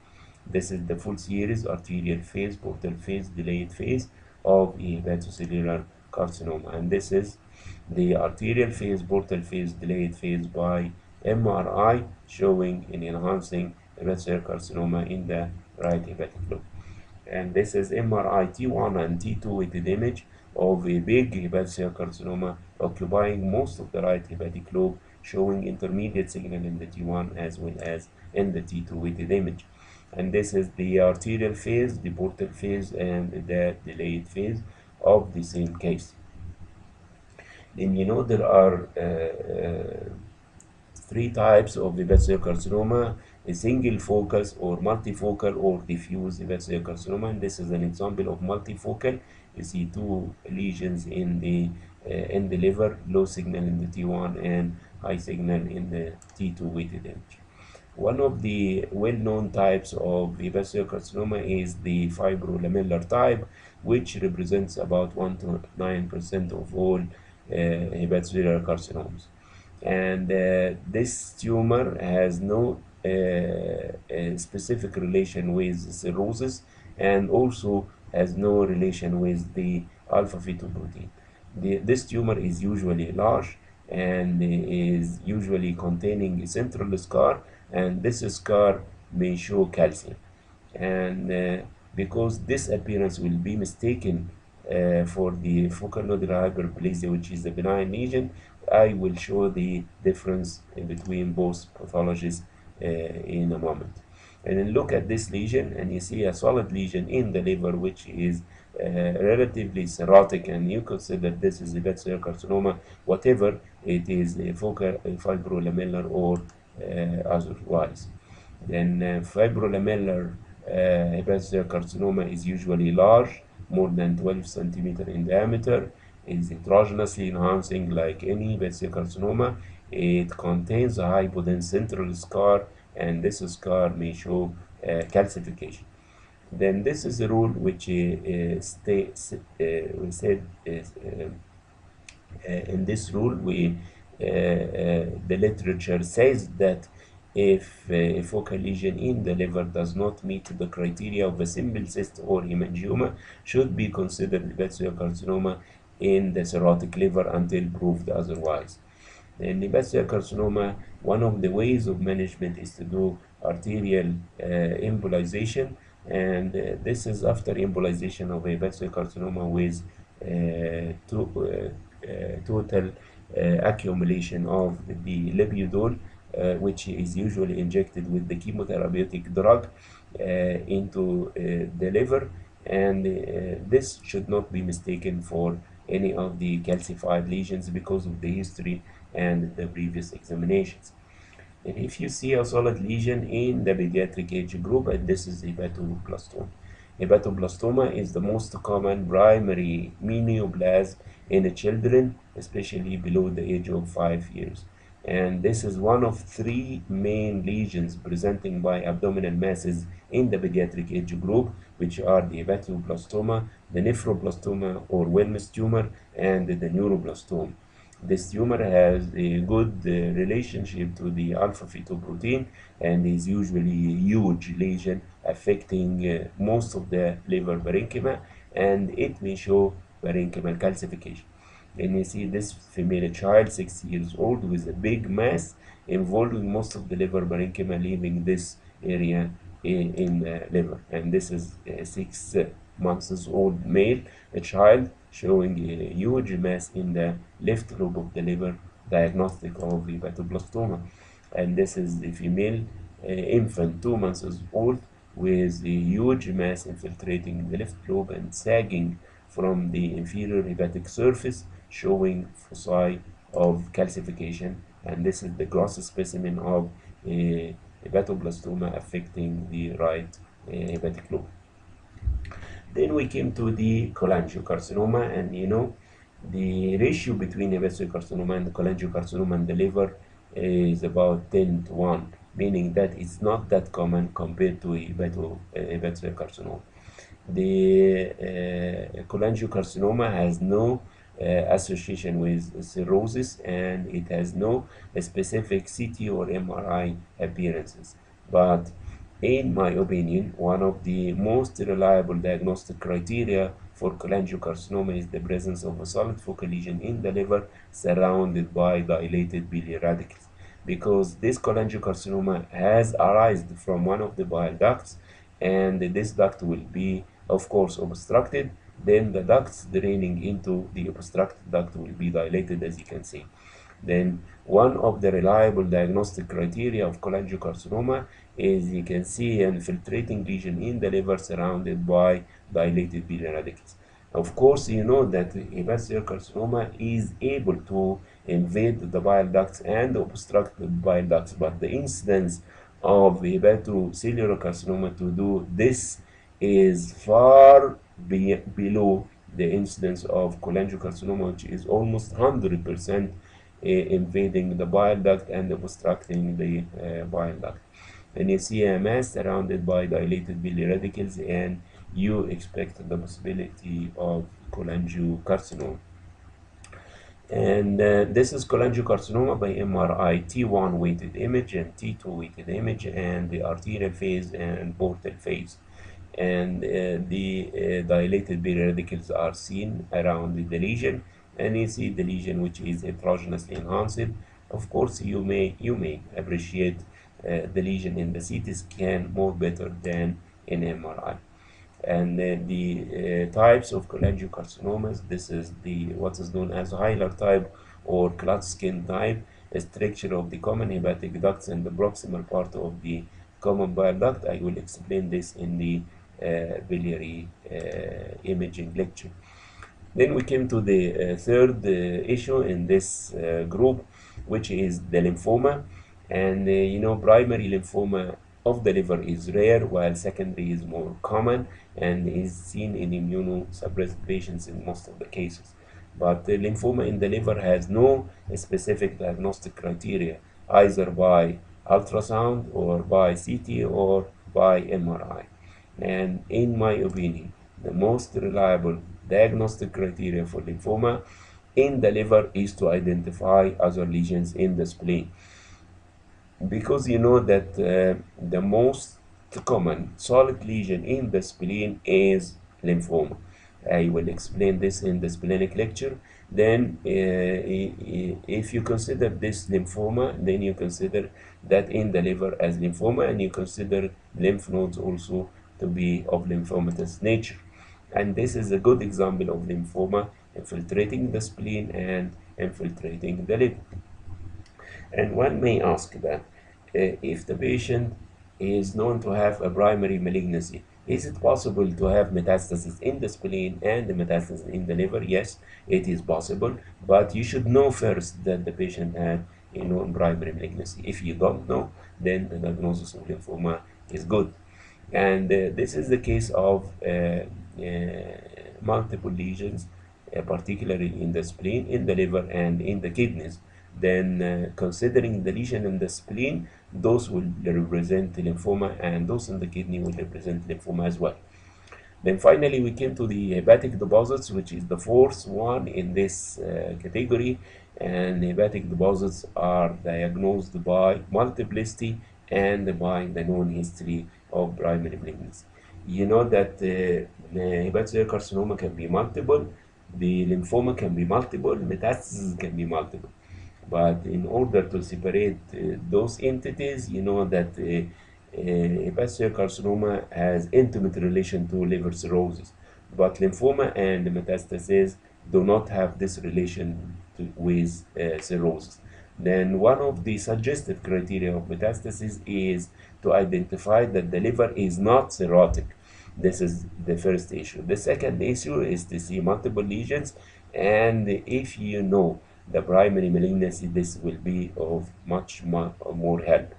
This is the full series: arterial phase, portal phase, delayed phase of hepatocellular carcinoma. And this is the arterial phase, portal phase, delayed phase by MRI, showing an enhancing hepatocellular carcinoma in the right hepatic lobe. And this is MRI T1 and T2 weighted image of a big hepatocellular carcinoma occupying most of the right hepatic lobe, showing intermediate signal in the T1 as well as in the T2 weighted image. And this is the arterial phase, the portal phase, and the delayed phase of the same case. Then you know there are 3 types of hepatocellular carcinoma: a single focus or multifocal or diffuse hepatocellular carcinoma. And this is an example of multifocal. You see 2 lesions in the liver, low signal in the T1 and high signal in the T2 weighted image. One of the well-known types of hepatocellular carcinoma is the fibrolamellar type, which represents about 1 to 9% of all hepatocellular carcinomas. And this tumor has no specific relation with cirrhosis, and also has no relation with the alpha-fetoprotein. This tumor is usually large and is usually containing a central scar, and this scar may show calcium. And because this appearance will be mistaken for the focal nodular hyperplasia, which is the benign lesion, I will show the difference in between both pathologies in a moment. And then look at this lesion, and you see a solid lesion in the liver, which is relatively cirrhotic, and you consider this is a hepatocellular carcinoma, whatever it is, a focal, fibrolamellar, or otherwise. Then fibrolamellar hepatocellular carcinoma is usually large, more than 12 centimeter in diameter, is heterogeneously enhancing like any hepatocellular carcinoma. It contains a hypodense central scar, and this scar may show calcification. Then this is a rule which we said is in this rule the literature says that if a focal lesion in the liver does not meet the criteria of a simple cyst or hemangioma, should be considered hepatocellular carcinoma in the cirrhotic liver until proved otherwise. In hepatocellular carcinoma, one of the ways of management is to do arterial embolization, and this is after embolization of a hepatocellular carcinoma with total accumulation of the lipidol, which is usually injected with the chemotherapeutic drug into the liver, and this should not be mistaken for any of the calcified lesions because of the history and the previous examinations. And if you see a solid lesion in the pediatric age group, and this is hepatoblastoma. Hepatoblastoma is the most common primary neoplasm in children, especially below the age of 5 years. And this is one of 3 main lesions presenting by abdominal masses in the pediatric age group, which are the hepatoblastoma, the nephroblastoma or Wilms tumor, and the neuroblastoma. This tumor has a good relationship to the alpha-fetoprotein and is usually a huge lesion affecting most of the liver parenchyma, and it may show parenchymal calcification. And you see this female child, 6 years old, with a big mass involving most of the liver parenchyma, leaving this area in the liver. And this is a 6 months old male, a child showing a huge mass in the left lobe of the liver, diagnostic of hepatoblastoma. And this is the female infant, 2 months old, with a huge mass infiltrating the left lobe and sagging from the inferior hepatic surface, showing foci of calcification. And this is the gross specimen of hepatoblastoma affecting the right hepatic lobe. Then we came to the cholangiocarcinoma, and you know, the ratio between hepatocellular carcinoma and cholangiocarcinoma in the liver is about 10:1, meaning that it's not that common compared to hepatocellular carcinoma. The cholangiocarcinoma has no association with cirrhosis, and it has no specific CT or MRI appearances. But in my opinion, one of the most reliable diagnostic criteria for cholangiocarcinoma is the presence of a solid focal lesion in the liver surrounded by dilated biliary radicals, because this cholangiocarcinoma has arisen from one of the bile ducts, and this duct will be, of course, obstructed. Then the ducts draining into the obstructed duct will be dilated, as you can see. Then one of the reliable diagnostic criteria of cholangiocarcinoma is you can see an infiltrating lesion in the liver surrounded by dilated biliary radicals. Of course, you know that hepatocellular carcinoma is able to invade the bile ducts and obstruct the bile ducts, but the incidence of hepatocellular carcinoma to do this is far below the incidence of cholangiocarcinoma, which is almost 100% invading the bile duct and obstructing the bile duct. And you see a mass surrounded by dilated biliary radicals, and you expect the possibility of cholangiocarcinoma. And this is cholangiocarcinoma by MRI, T1 weighted image and T2 weighted image, and the arterial phase and portal phase. And the dilated biliary radicals are seen around the lesion, and you see the lesion which is heterogeneously enhanced. Of course, you may appreciate the lesion in the CT scan more better than in MRI. And the types of cholangiocarcinomas, this is the what is known as hilar type or Klatskin type, a structure of the common hepatic ducts and the proximal part of the common bile duct. I will explain this in the biliary imaging lecture. Then we came to the third issue in this group, which is the lymphoma. And primary lymphoma of the liver is rare, while secondary is more common and is seen in immunosuppressed patients in most of the cases. But the lymphoma in the liver has no specific diagnostic criteria, either by ultrasound or by CT or by MRI. And in my opinion, the most reliable diagnostic criteria for lymphoma in the liver is to identify other lesions in the spleen, because you know that the most common solid lesion in the spleen is lymphoma. I will explain this in the splenic lecture. Then if you consider this lymphoma, then you consider that in the liver as lymphoma, and you consider lymph nodes also to be of lymphomatous nature. And this is a good example of lymphoma infiltrating the spleen and infiltrating the liver. And one may ask that if the patient is known to have a primary malignancy, is it possible to have metastasis in the spleen and the metastasis in the liver? Yes, it is possible, but you should know first that the patient had primary malignancy. If you don't know, then the diagnosis of lymphoma is good. And this is the case of multiple lesions, particularly in the spleen, in the liver, and in the kidneys. Then considering the lesion in the spleen, those will represent lymphoma, and those in the kidney will represent lymphoma as well. Then finally we came to the hepatic deposits, which is the fourth one in this category. And hepatic deposits are diagnosed by multiplicity and by the known history of primary malignancy. You know that the hepatocellular carcinoma can be multiple, the lymphoma can be multiple, metastasis can be multiple. But in order to separate those entities, you know that hepatocellular carcinoma has intimate relation to liver cirrhosis, but lymphoma and metastasis do not have this relation with cirrhosis. Then one of the suggested criteria of metastasis is to identify that the liver is not cirrhotic. This is the first issue. The second issue is to see multiple lesions, and if you know the primary malignancy, this will be of much more help.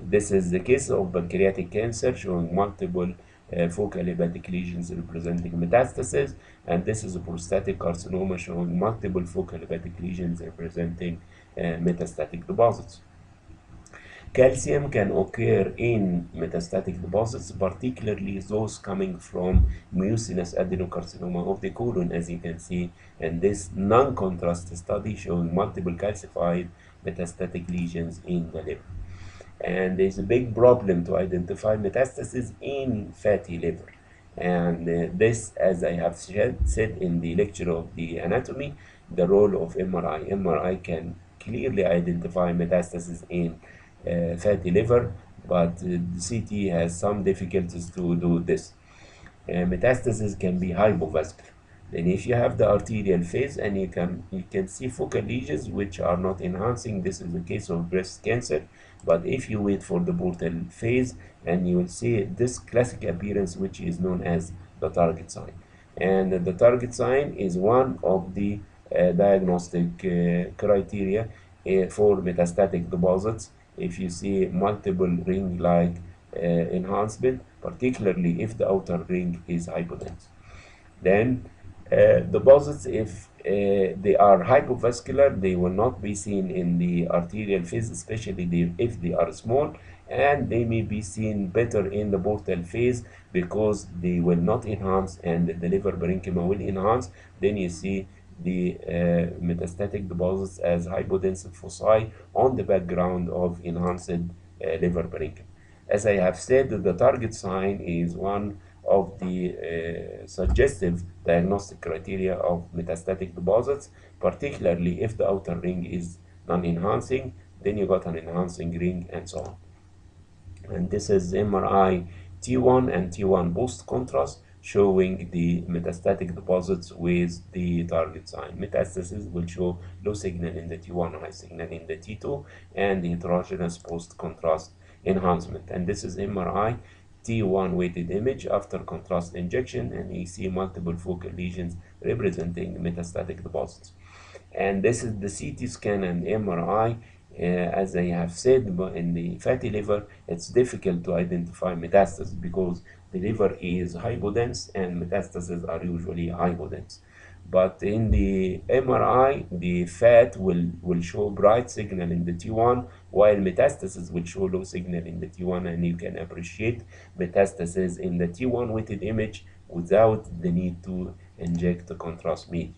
This is the case of pancreatic cancer, showing multiple focal hepatic lesions representing metastasis, and this is a prostatic carcinoma showing multiple focal hepatic lesions representing metastatic deposits. Calcium can occur in metastatic deposits, particularly those coming from mucinous adenocarcinoma of the colon, as you can see in this non-contrast study showing multiple calcified metastatic lesions in the liver. And there's a big problem to identify metastasis in fatty liver. And this, as I have said in the lecture of the anatomy, the role of MRI. MRI can clearly identify metastasis in fatty liver, but the CT has some difficulties to do this. Metastasis can be hypovascular. Then if you have the arterial phase, and you can see focal lesions which are not enhancing, this is the case of breast cancer. But if you wait for the portal phase, and you will see this classic appearance, which is known as the target sign. And the target sign is one of the diagnostic criteria for metastatic deposits. If you see multiple ring-like enhancement, particularly if the outer ring is hypodense. Then deposits, if they are hypovascular, they will not be seen in the arterial phase, especially if they are small, and they may be seen better in the portal phase because they will not enhance and the liver parenchyma will enhance. Then you see the metastatic deposits as hypodense foci on the background of enhanced liver parenchyma. As I have said, the target sign is one of the suggestive diagnostic criteria of metastatic deposits, particularly if the outer ring is non-enhancing, then you got an enhancing ring, and so on. And this is MRI T1 and T1 post contrast showing the metastatic deposits with the target sign. Metastasis will show low signal in the T1, high signal in the T2, and the heterogeneous post-contrast enhancement. And this is MRI T1 weighted image after contrast injection, and you see multiple focal lesions representing metastatic deposits. And this is the CT scan and MRI. As I have said, but in the fatty liver, it's difficult to identify metastasis because the liver is hypodense and metastases are usually hypodense. But in the MRI, the fat will show bright signal in the T1, while metastasis will show low signal in the T1, and you can appreciate metastasis in the T1 weighted image without the need to inject the contrast media.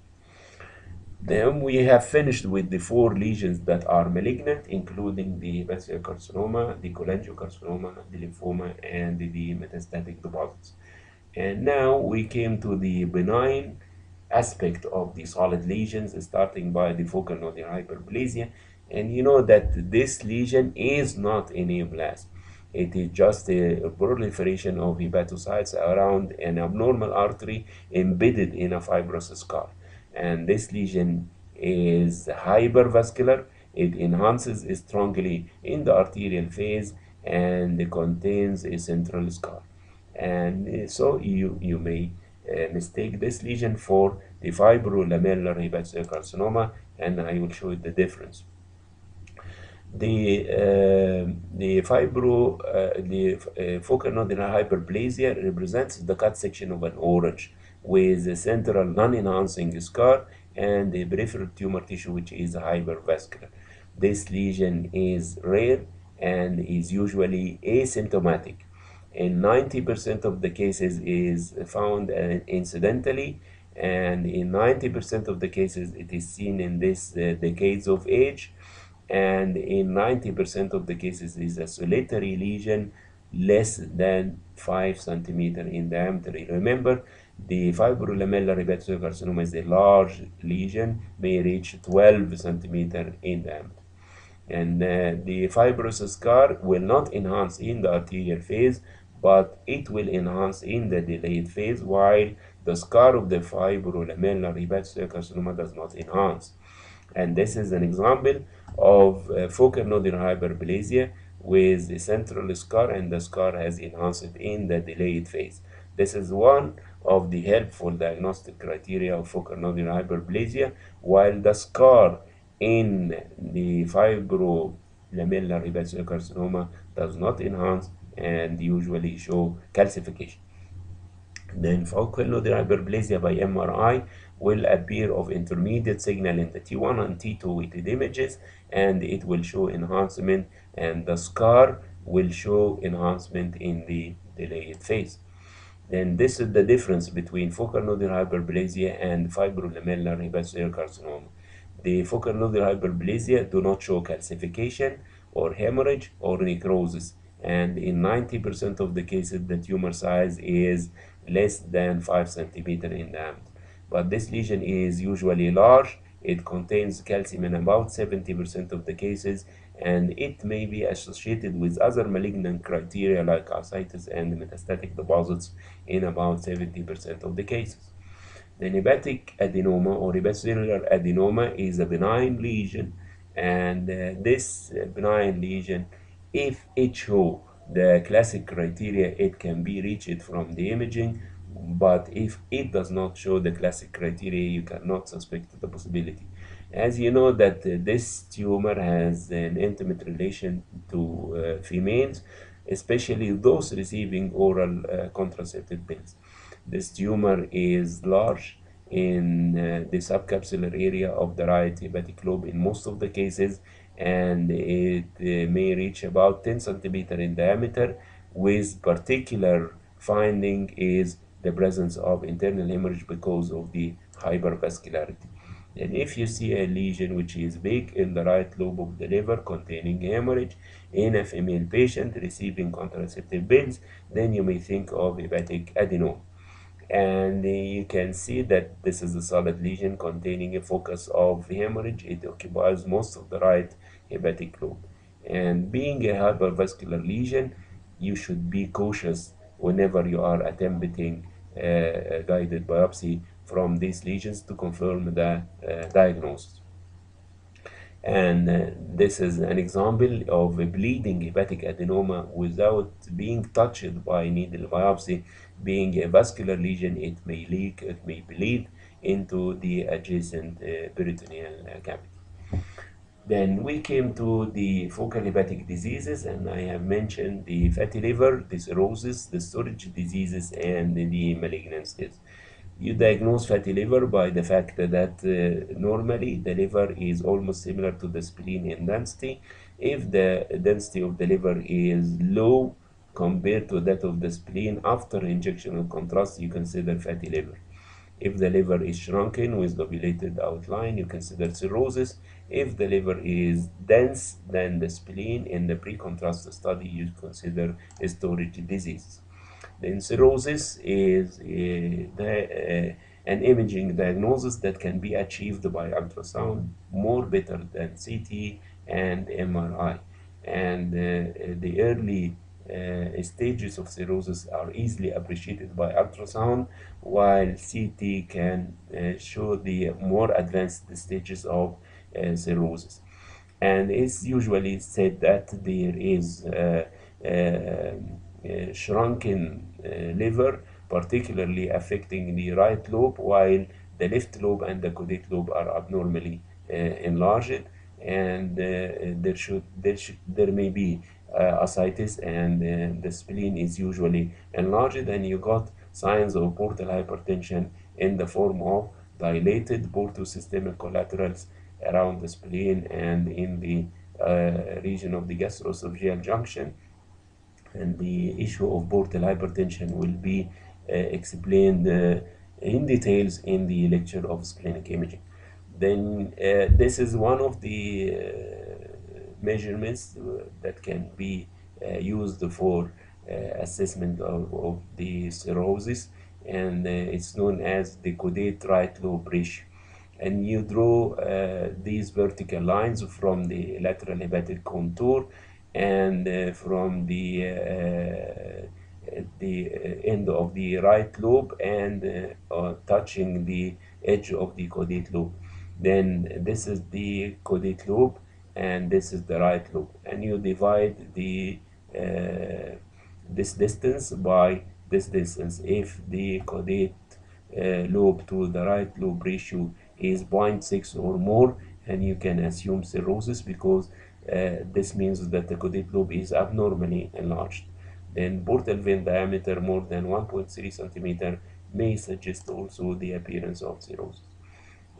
Then we have finished with the 4 lesions that are malignant, including the hepatic carcinoma, the cholangiocarcinoma, the lymphoma, and the metastatic deposits. And now we came to the benign aspect of the solid lesions, starting by the focal nodal hyperplasia. And you know that this lesion is not a neoplasm. It is just a proliferation of hepatocytes around an abnormal artery embedded in a fibrous scar. And this lesion is hypervascular. It enhances strongly in the arterial phase and contains a central scar. And so you may mistake this lesion for the fibrolamellar hepatocarcinoma, and I will show you the difference. The focal nodular hyperplasia represents the cut section of an orange with a central non-enhancing scar and the peripheral tumor tissue which is hypervascular. This lesion is rare and is usually asymptomatic. In 90% of the cases is found incidentally, and in 90% of the cases it is seen in this decades of age, and in 90% of the cases is a solitary lesion less than 5 centimeter in diameter. Remember, the fibrolamellar hepatocarcinoma is a large lesion, may reach 12 centimeter in diameter. And the fibrous scar will not enhance in the arterial phase, but it will enhance in the delayed phase, while the scar of the fibrolamellar hepatocarcinoma does not enhance. And this is an example of focal nodular hyperplasia with a central scar, and the scar has enhanced in the delayed phase. This is one of the helpful diagnostic criteria of focal nodular hyperplasia, while the scar in the fibrolamellar hepatocarcinoma does not enhance and usually show calcification. Then focal nodular hyperplasia by MRI will appear of intermediate signal in the T1 and T2 weighted images, and it will show enhancement, and the scar will show enhancement in the delayed phase. Then this is the difference between focal nodular hyperplasia and fibrolamellar hepatocarcinoma. The focal nodular hyperplasia do not show calcification or hemorrhage or necrosis, and in 90% of the cases the tumor size is less than 5 centimeter in diameter. But this lesion is usually large. It contains calcium in about 70% of the cases, and it may be associated with other malignant criteria like ascites and metastatic deposits in about 70% of the cases. The hepatic adenoma or hepatocellular adenoma is a benign lesion, and this benign lesion, if it show the classic criteria, it can be reached from the imaging, but if it does not show the classic criteria, you cannot suspect the possibility. As you know that this tumor has an intimate relation to females, especially those receiving oral contraceptive pills. This tumor is large in the subcapsular area of the right hepatic lobe in most of the cases, and it may reach about 10 centimeter in diameter, with particular finding is the presence of internal hemorrhage because of the hypervascularity. And if you see a lesion which is big in the right lobe of the liver containing hemorrhage in a female patient receiving contraceptive pills, then you may think of hepatic adenoma. And you can see that this is a solid lesion containing a focus of hemorrhage. It occupies most of the right hepatic lobe. And being a hypervascular lesion, you should be cautious whenever you are attempting guided biopsy from these lesions to confirm the diagnosis. And this is an example of a bleeding hepatic adenoma without being touched by needle biopsy. Being a vascular lesion, it may leak, it may bleed into the adjacent peritoneal cavity. Then we came to the focal hepatic diseases, and I have mentioned the fatty liver, the cirrhosis, the storage diseases, and the malignancies. You diagnose fatty liver by the fact that normally the liver is almost similar to the spleen in density. If the density of the liver is low compared to that of the spleen after injection of contrast, you consider fatty liver. If the liver is shrunken with lobulated outline, you consider cirrhosis. If the liver is dense than the spleen in the pre-contrast study, you consider storage disease. Then cirrhosis is an imaging diagnosis that can be achieved by ultrasound more better than CT and MRI. And the early stages of cirrhosis are easily appreciated by ultrasound, while CT can show the more advanced stages of cirrhosis. And it's usually said that there is shrunken liver, particularly affecting the right lobe, while the left lobe and the caudate lobe are abnormally enlarged, and there may be ascites, and the spleen is usually enlarged, and you got signs of portal hypertension in the form of dilated portosystemic collaterals around the spleen and in the region of the gastroesophageal junction. And the issue of portal hypertension will be explained in details in the lecture of splenic imaging. Then this is one of the measurements that can be used for assessment of the cirrhosis, and it's known as the caudate right lobe ratio. And you draw these vertical lines from the lateral hepatic contour and from the end of the right lobe and touching the edge of the caudate lobe. Then this is the caudate lobe and this is the right lobe, and you divide this distance by this distance. If the caudate lobe to the right lobe ratio is 0.6 or more, and you can assume cirrhosis, because this means that the caudate lobe is abnormally enlarged. Then portal vein diameter more than 1.3 centimeter may suggest also the appearance of cirrhosis.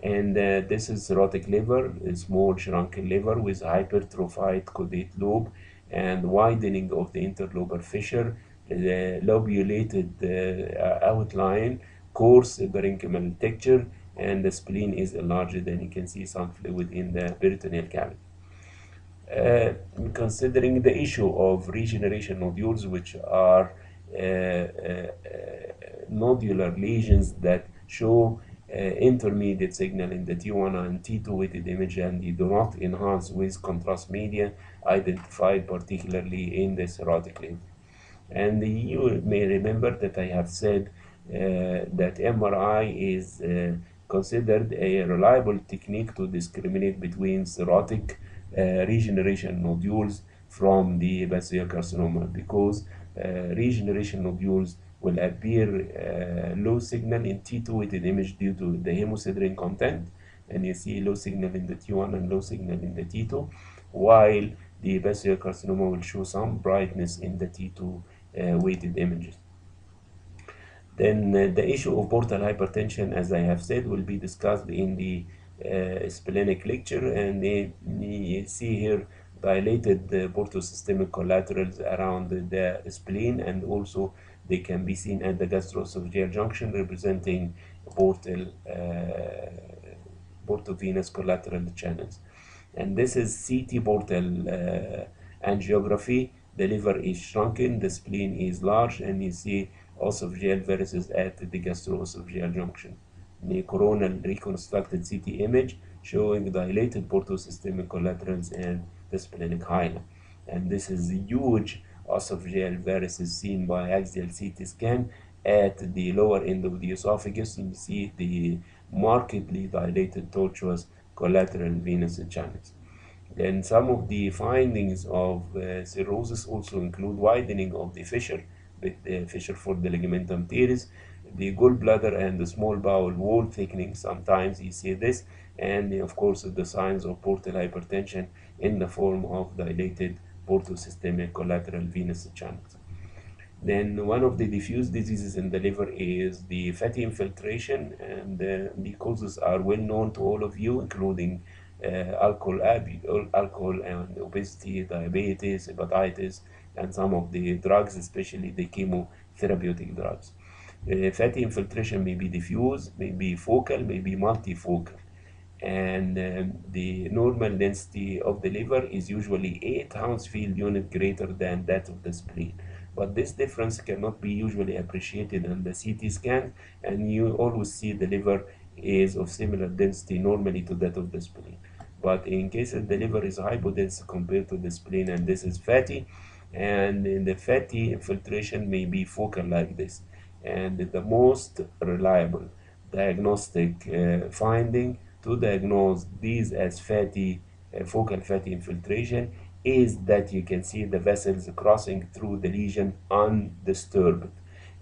And this is cirrhotic liver, a small shrunken liver with hypertrophied caudate lobe and widening of the interlobar fissure, the lobulated outline, coarse parenchymal texture, and the spleen is enlarged, and you can see some fluid in the peritoneal cavity. Considering the issue of regeneration nodules, which are nodular lesions that show intermediate signal in the T1 and T2 weighted image, and they do not enhance with contrast media, identified particularly in the cirrhotic liver. And you may remember that I have said that MRI is considered a reliable technique to discriminate between cirrhotic regeneration nodules from the basal carcinoma, because regeneration nodules will appear low signal in T2 weighted image due to the hemosiderin content, and you see low signal in the T1 and low signal in the T2, while the basal carcinoma will show some brightness in the T2 weighted images. Then the issue of portal hypertension, as I have said, will be discussed in the splenic lecture, and you see here dilated portosystemic collaterals around the spleen, and also they can be seen at the gastroesophageal junction, representing portovenous collateral channels. And this is CT portal angiography. The liver is shrunken, the spleen is large, and you see esophageal varices at the gastroesophageal junction. The coronal reconstructed CT image showing dilated portosystemic collaterals and the splenic hilum. And this is huge esophageal varices seen by axial CT scan, at the lower end of the esophagus. You see the markedly dilated tortuous collateral venous channels. Then some of the findings of cirrhosis also include widening of the fissure, with the fissure for the ligamentum teres, the gallbladder and the small bowel wall thickening. Sometimes you see this, and of course the signs of portal hypertension in the form of dilated portosystemic collateral venous channels. Then one of the diffuse diseases in the liver is the fatty infiltration, and the causes are well known to all of you, including alcohol and obesity, diabetes, hepatitis, and some of the drugs, especially the chemotherapeutic drugs. Fatty infiltration may be diffuse, may be focal, may be multifocal, and the normal density of the liver is usually 8 Hounsfield unit greater than that of the spleen. But this difference cannot be usually appreciated on the CT scan, and you always see the liver is of similar density normally to that of the spleen. But in cases the liver is hypodense compared to the spleen, and this is fatty, and the fatty infiltration may be focal like this. And the most reliable diagnostic finding to diagnose these as fatty, focal fatty infiltration is that you can see the vessels crossing through the lesion undisturbed.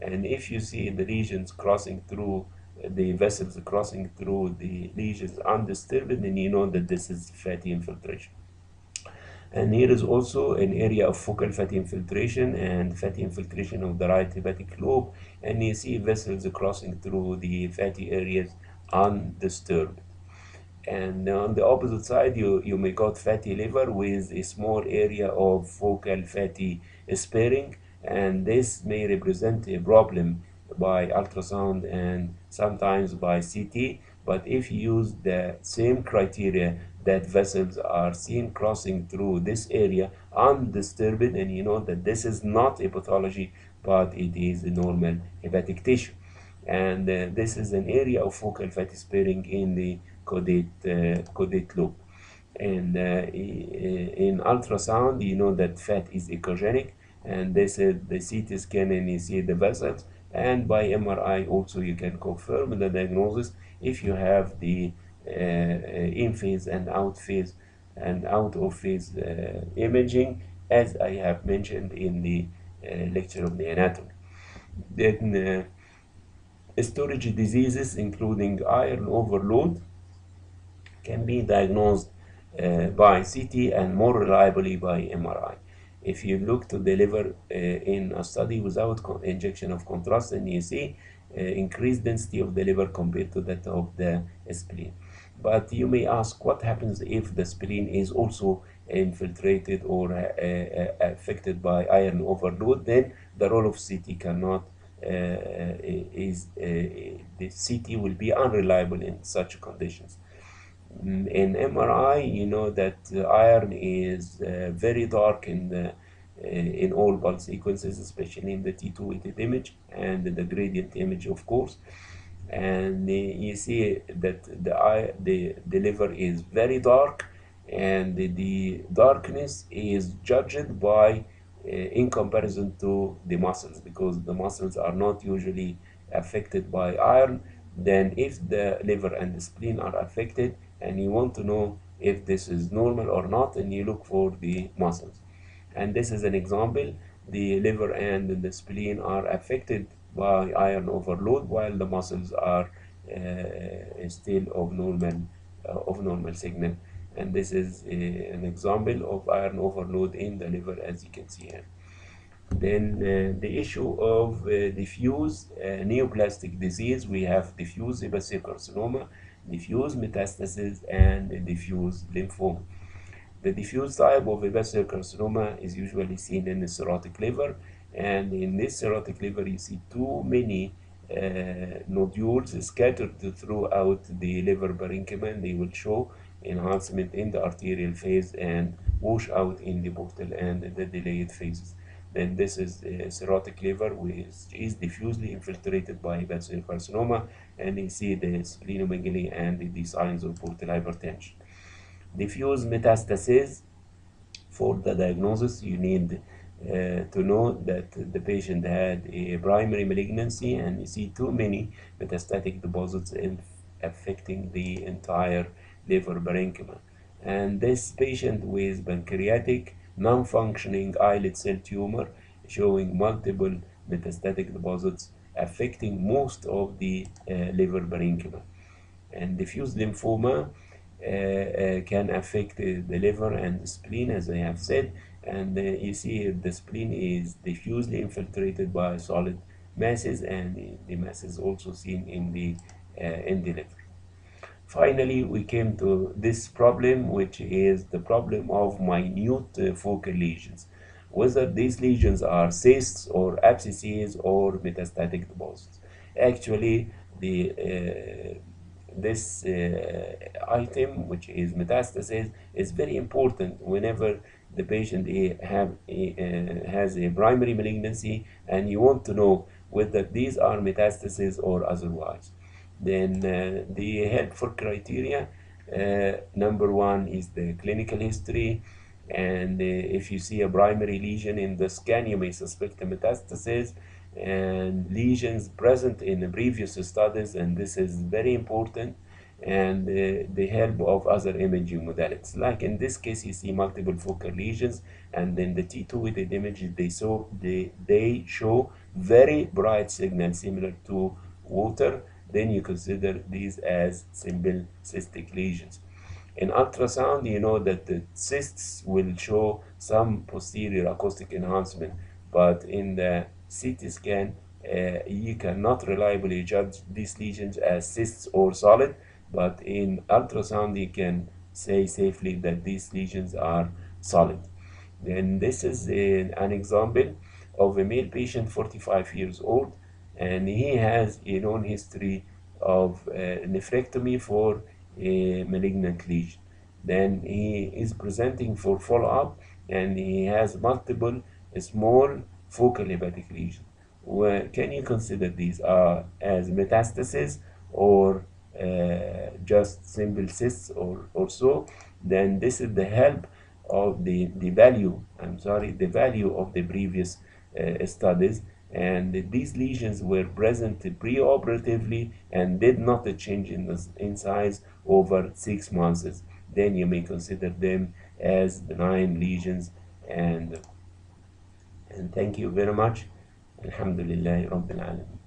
And if you see the lesions crossing through the vessels crossing through the lesions undisturbed, then you know that this is fatty infiltration. And here is also an area of focal fatty infiltration and fatty infiltration of the right hepatic lobe, and you see vessels crossing through the fatty areas undisturbed. And on the opposite side, you may got fatty liver with a small area of focal fatty sparing, and this may represent a problem by ultrasound and sometimes by CT. But if you use the same criteria that vessels are seen crossing through this area undisturbed, and you know that this is not a pathology, but it is a normal hepatic tissue. And this is an area of focal fatty sparing in the caudate lobe. And in ultrasound, you know that fat is echogenic, and this is the CT scan, and you see the vessels. And by MRI also you can confirm the diagnosis if you have the in phase and out of phase imaging, as I have mentioned in the lecture of the anatomy. Then storage diseases, including iron overload, can be diagnosed by CT and more reliably by MRI. If you look to the liver in a study without injection of contrast, then you see increased density of the liver compared to that of the spleen. But you may ask, what happens if the spleen is also infiltrated or affected by iron overload? Then the role of CT cannot the CT will be unreliable in such conditions. In MRI, you know that iron is very dark in all bulk sequences, especially in the T2 weighted image and the gradient image, of course. And you see that the liver is very dark, and the darkness is judged by in comparison to the muscles, because the muscles are not usually affected by iron. Then if the liver and the spleen are affected and you want to know if this is normal or not, and you look for the muscles. And this is an example. The liver and the spleen are affected by iron overload, while the muscles are still of normal signal. And this is an example of iron overload in the liver, as you can see here. Then the issue of diffuse neoplastic disease, we have diffuse hepatocarcinoma, diffuse metastasis, and diffuse lymphoma. The diffuse type of hepatocarcinoma is usually seen in the cirrhotic liver, and in this cirrhotic liver you see too many nodules scattered throughout the liver parenchyma, and they will show enhancement in the arterial phase and wash out in the portal and the delayed phases. Then this is cirrhotic liver, which is diffusely infiltrated by hepatocarcinoma, and you see the splenomegaly and the signs of portal hypertension. Diffuse metastasis, for the diagnosis, you need to know that the patient had a primary malignancy, and you see too many metastatic deposits affecting the entire liver parenchyma. And this patient with pancreatic non-functioning islet cell tumor showing multiple metastatic deposits affecting most of the liver parenchyma. And diffuse lymphoma can affect the liver and the spleen, as I have said. And you see the spleen is diffusely infiltrated by solid masses, and the masses also seen in the liver. Finally, we came to this problem, which is the problem of minute focal lesions. Whether these lesions are cysts or abscesses or metastatic deposits. Actually, this item, which is metastasis, is very important whenever the patient has a primary malignancy and you want to know whether these are metastases or otherwise. Then the helpful criteria, number one is the clinical history, and if you see a primary lesion in the scan, you may suspect a metastasis, and lesions present in the previous studies, and this is very important, and the help of other imaging modalities. Like in this case, you see multiple focal lesions, and then the T2 with the images they show very bright signal similar to water. Then you consider these as simple cystic lesions. In ultrasound, you know that the cysts will show some posterior acoustic enhancement, but in the CT scan, you cannot reliably judge these lesions as cysts or solid, but in ultrasound, you can say safely that these lesions are solid. Then this is an example of a male patient, 45 years old, and he has a known history of nephrectomy for a malignant lesion. Then he is presenting for follow-up, and he has multiple small focal hepatic lesions. Where can you consider these as metastasis or just simple cysts or so? Then this is the help of the value, the value of the previous studies, and these lesions were present preoperatively and did not change in size over 6 months. Then you may consider them as benign lesions, and thank you very much. Alhamdulillah Rabbil Alamin.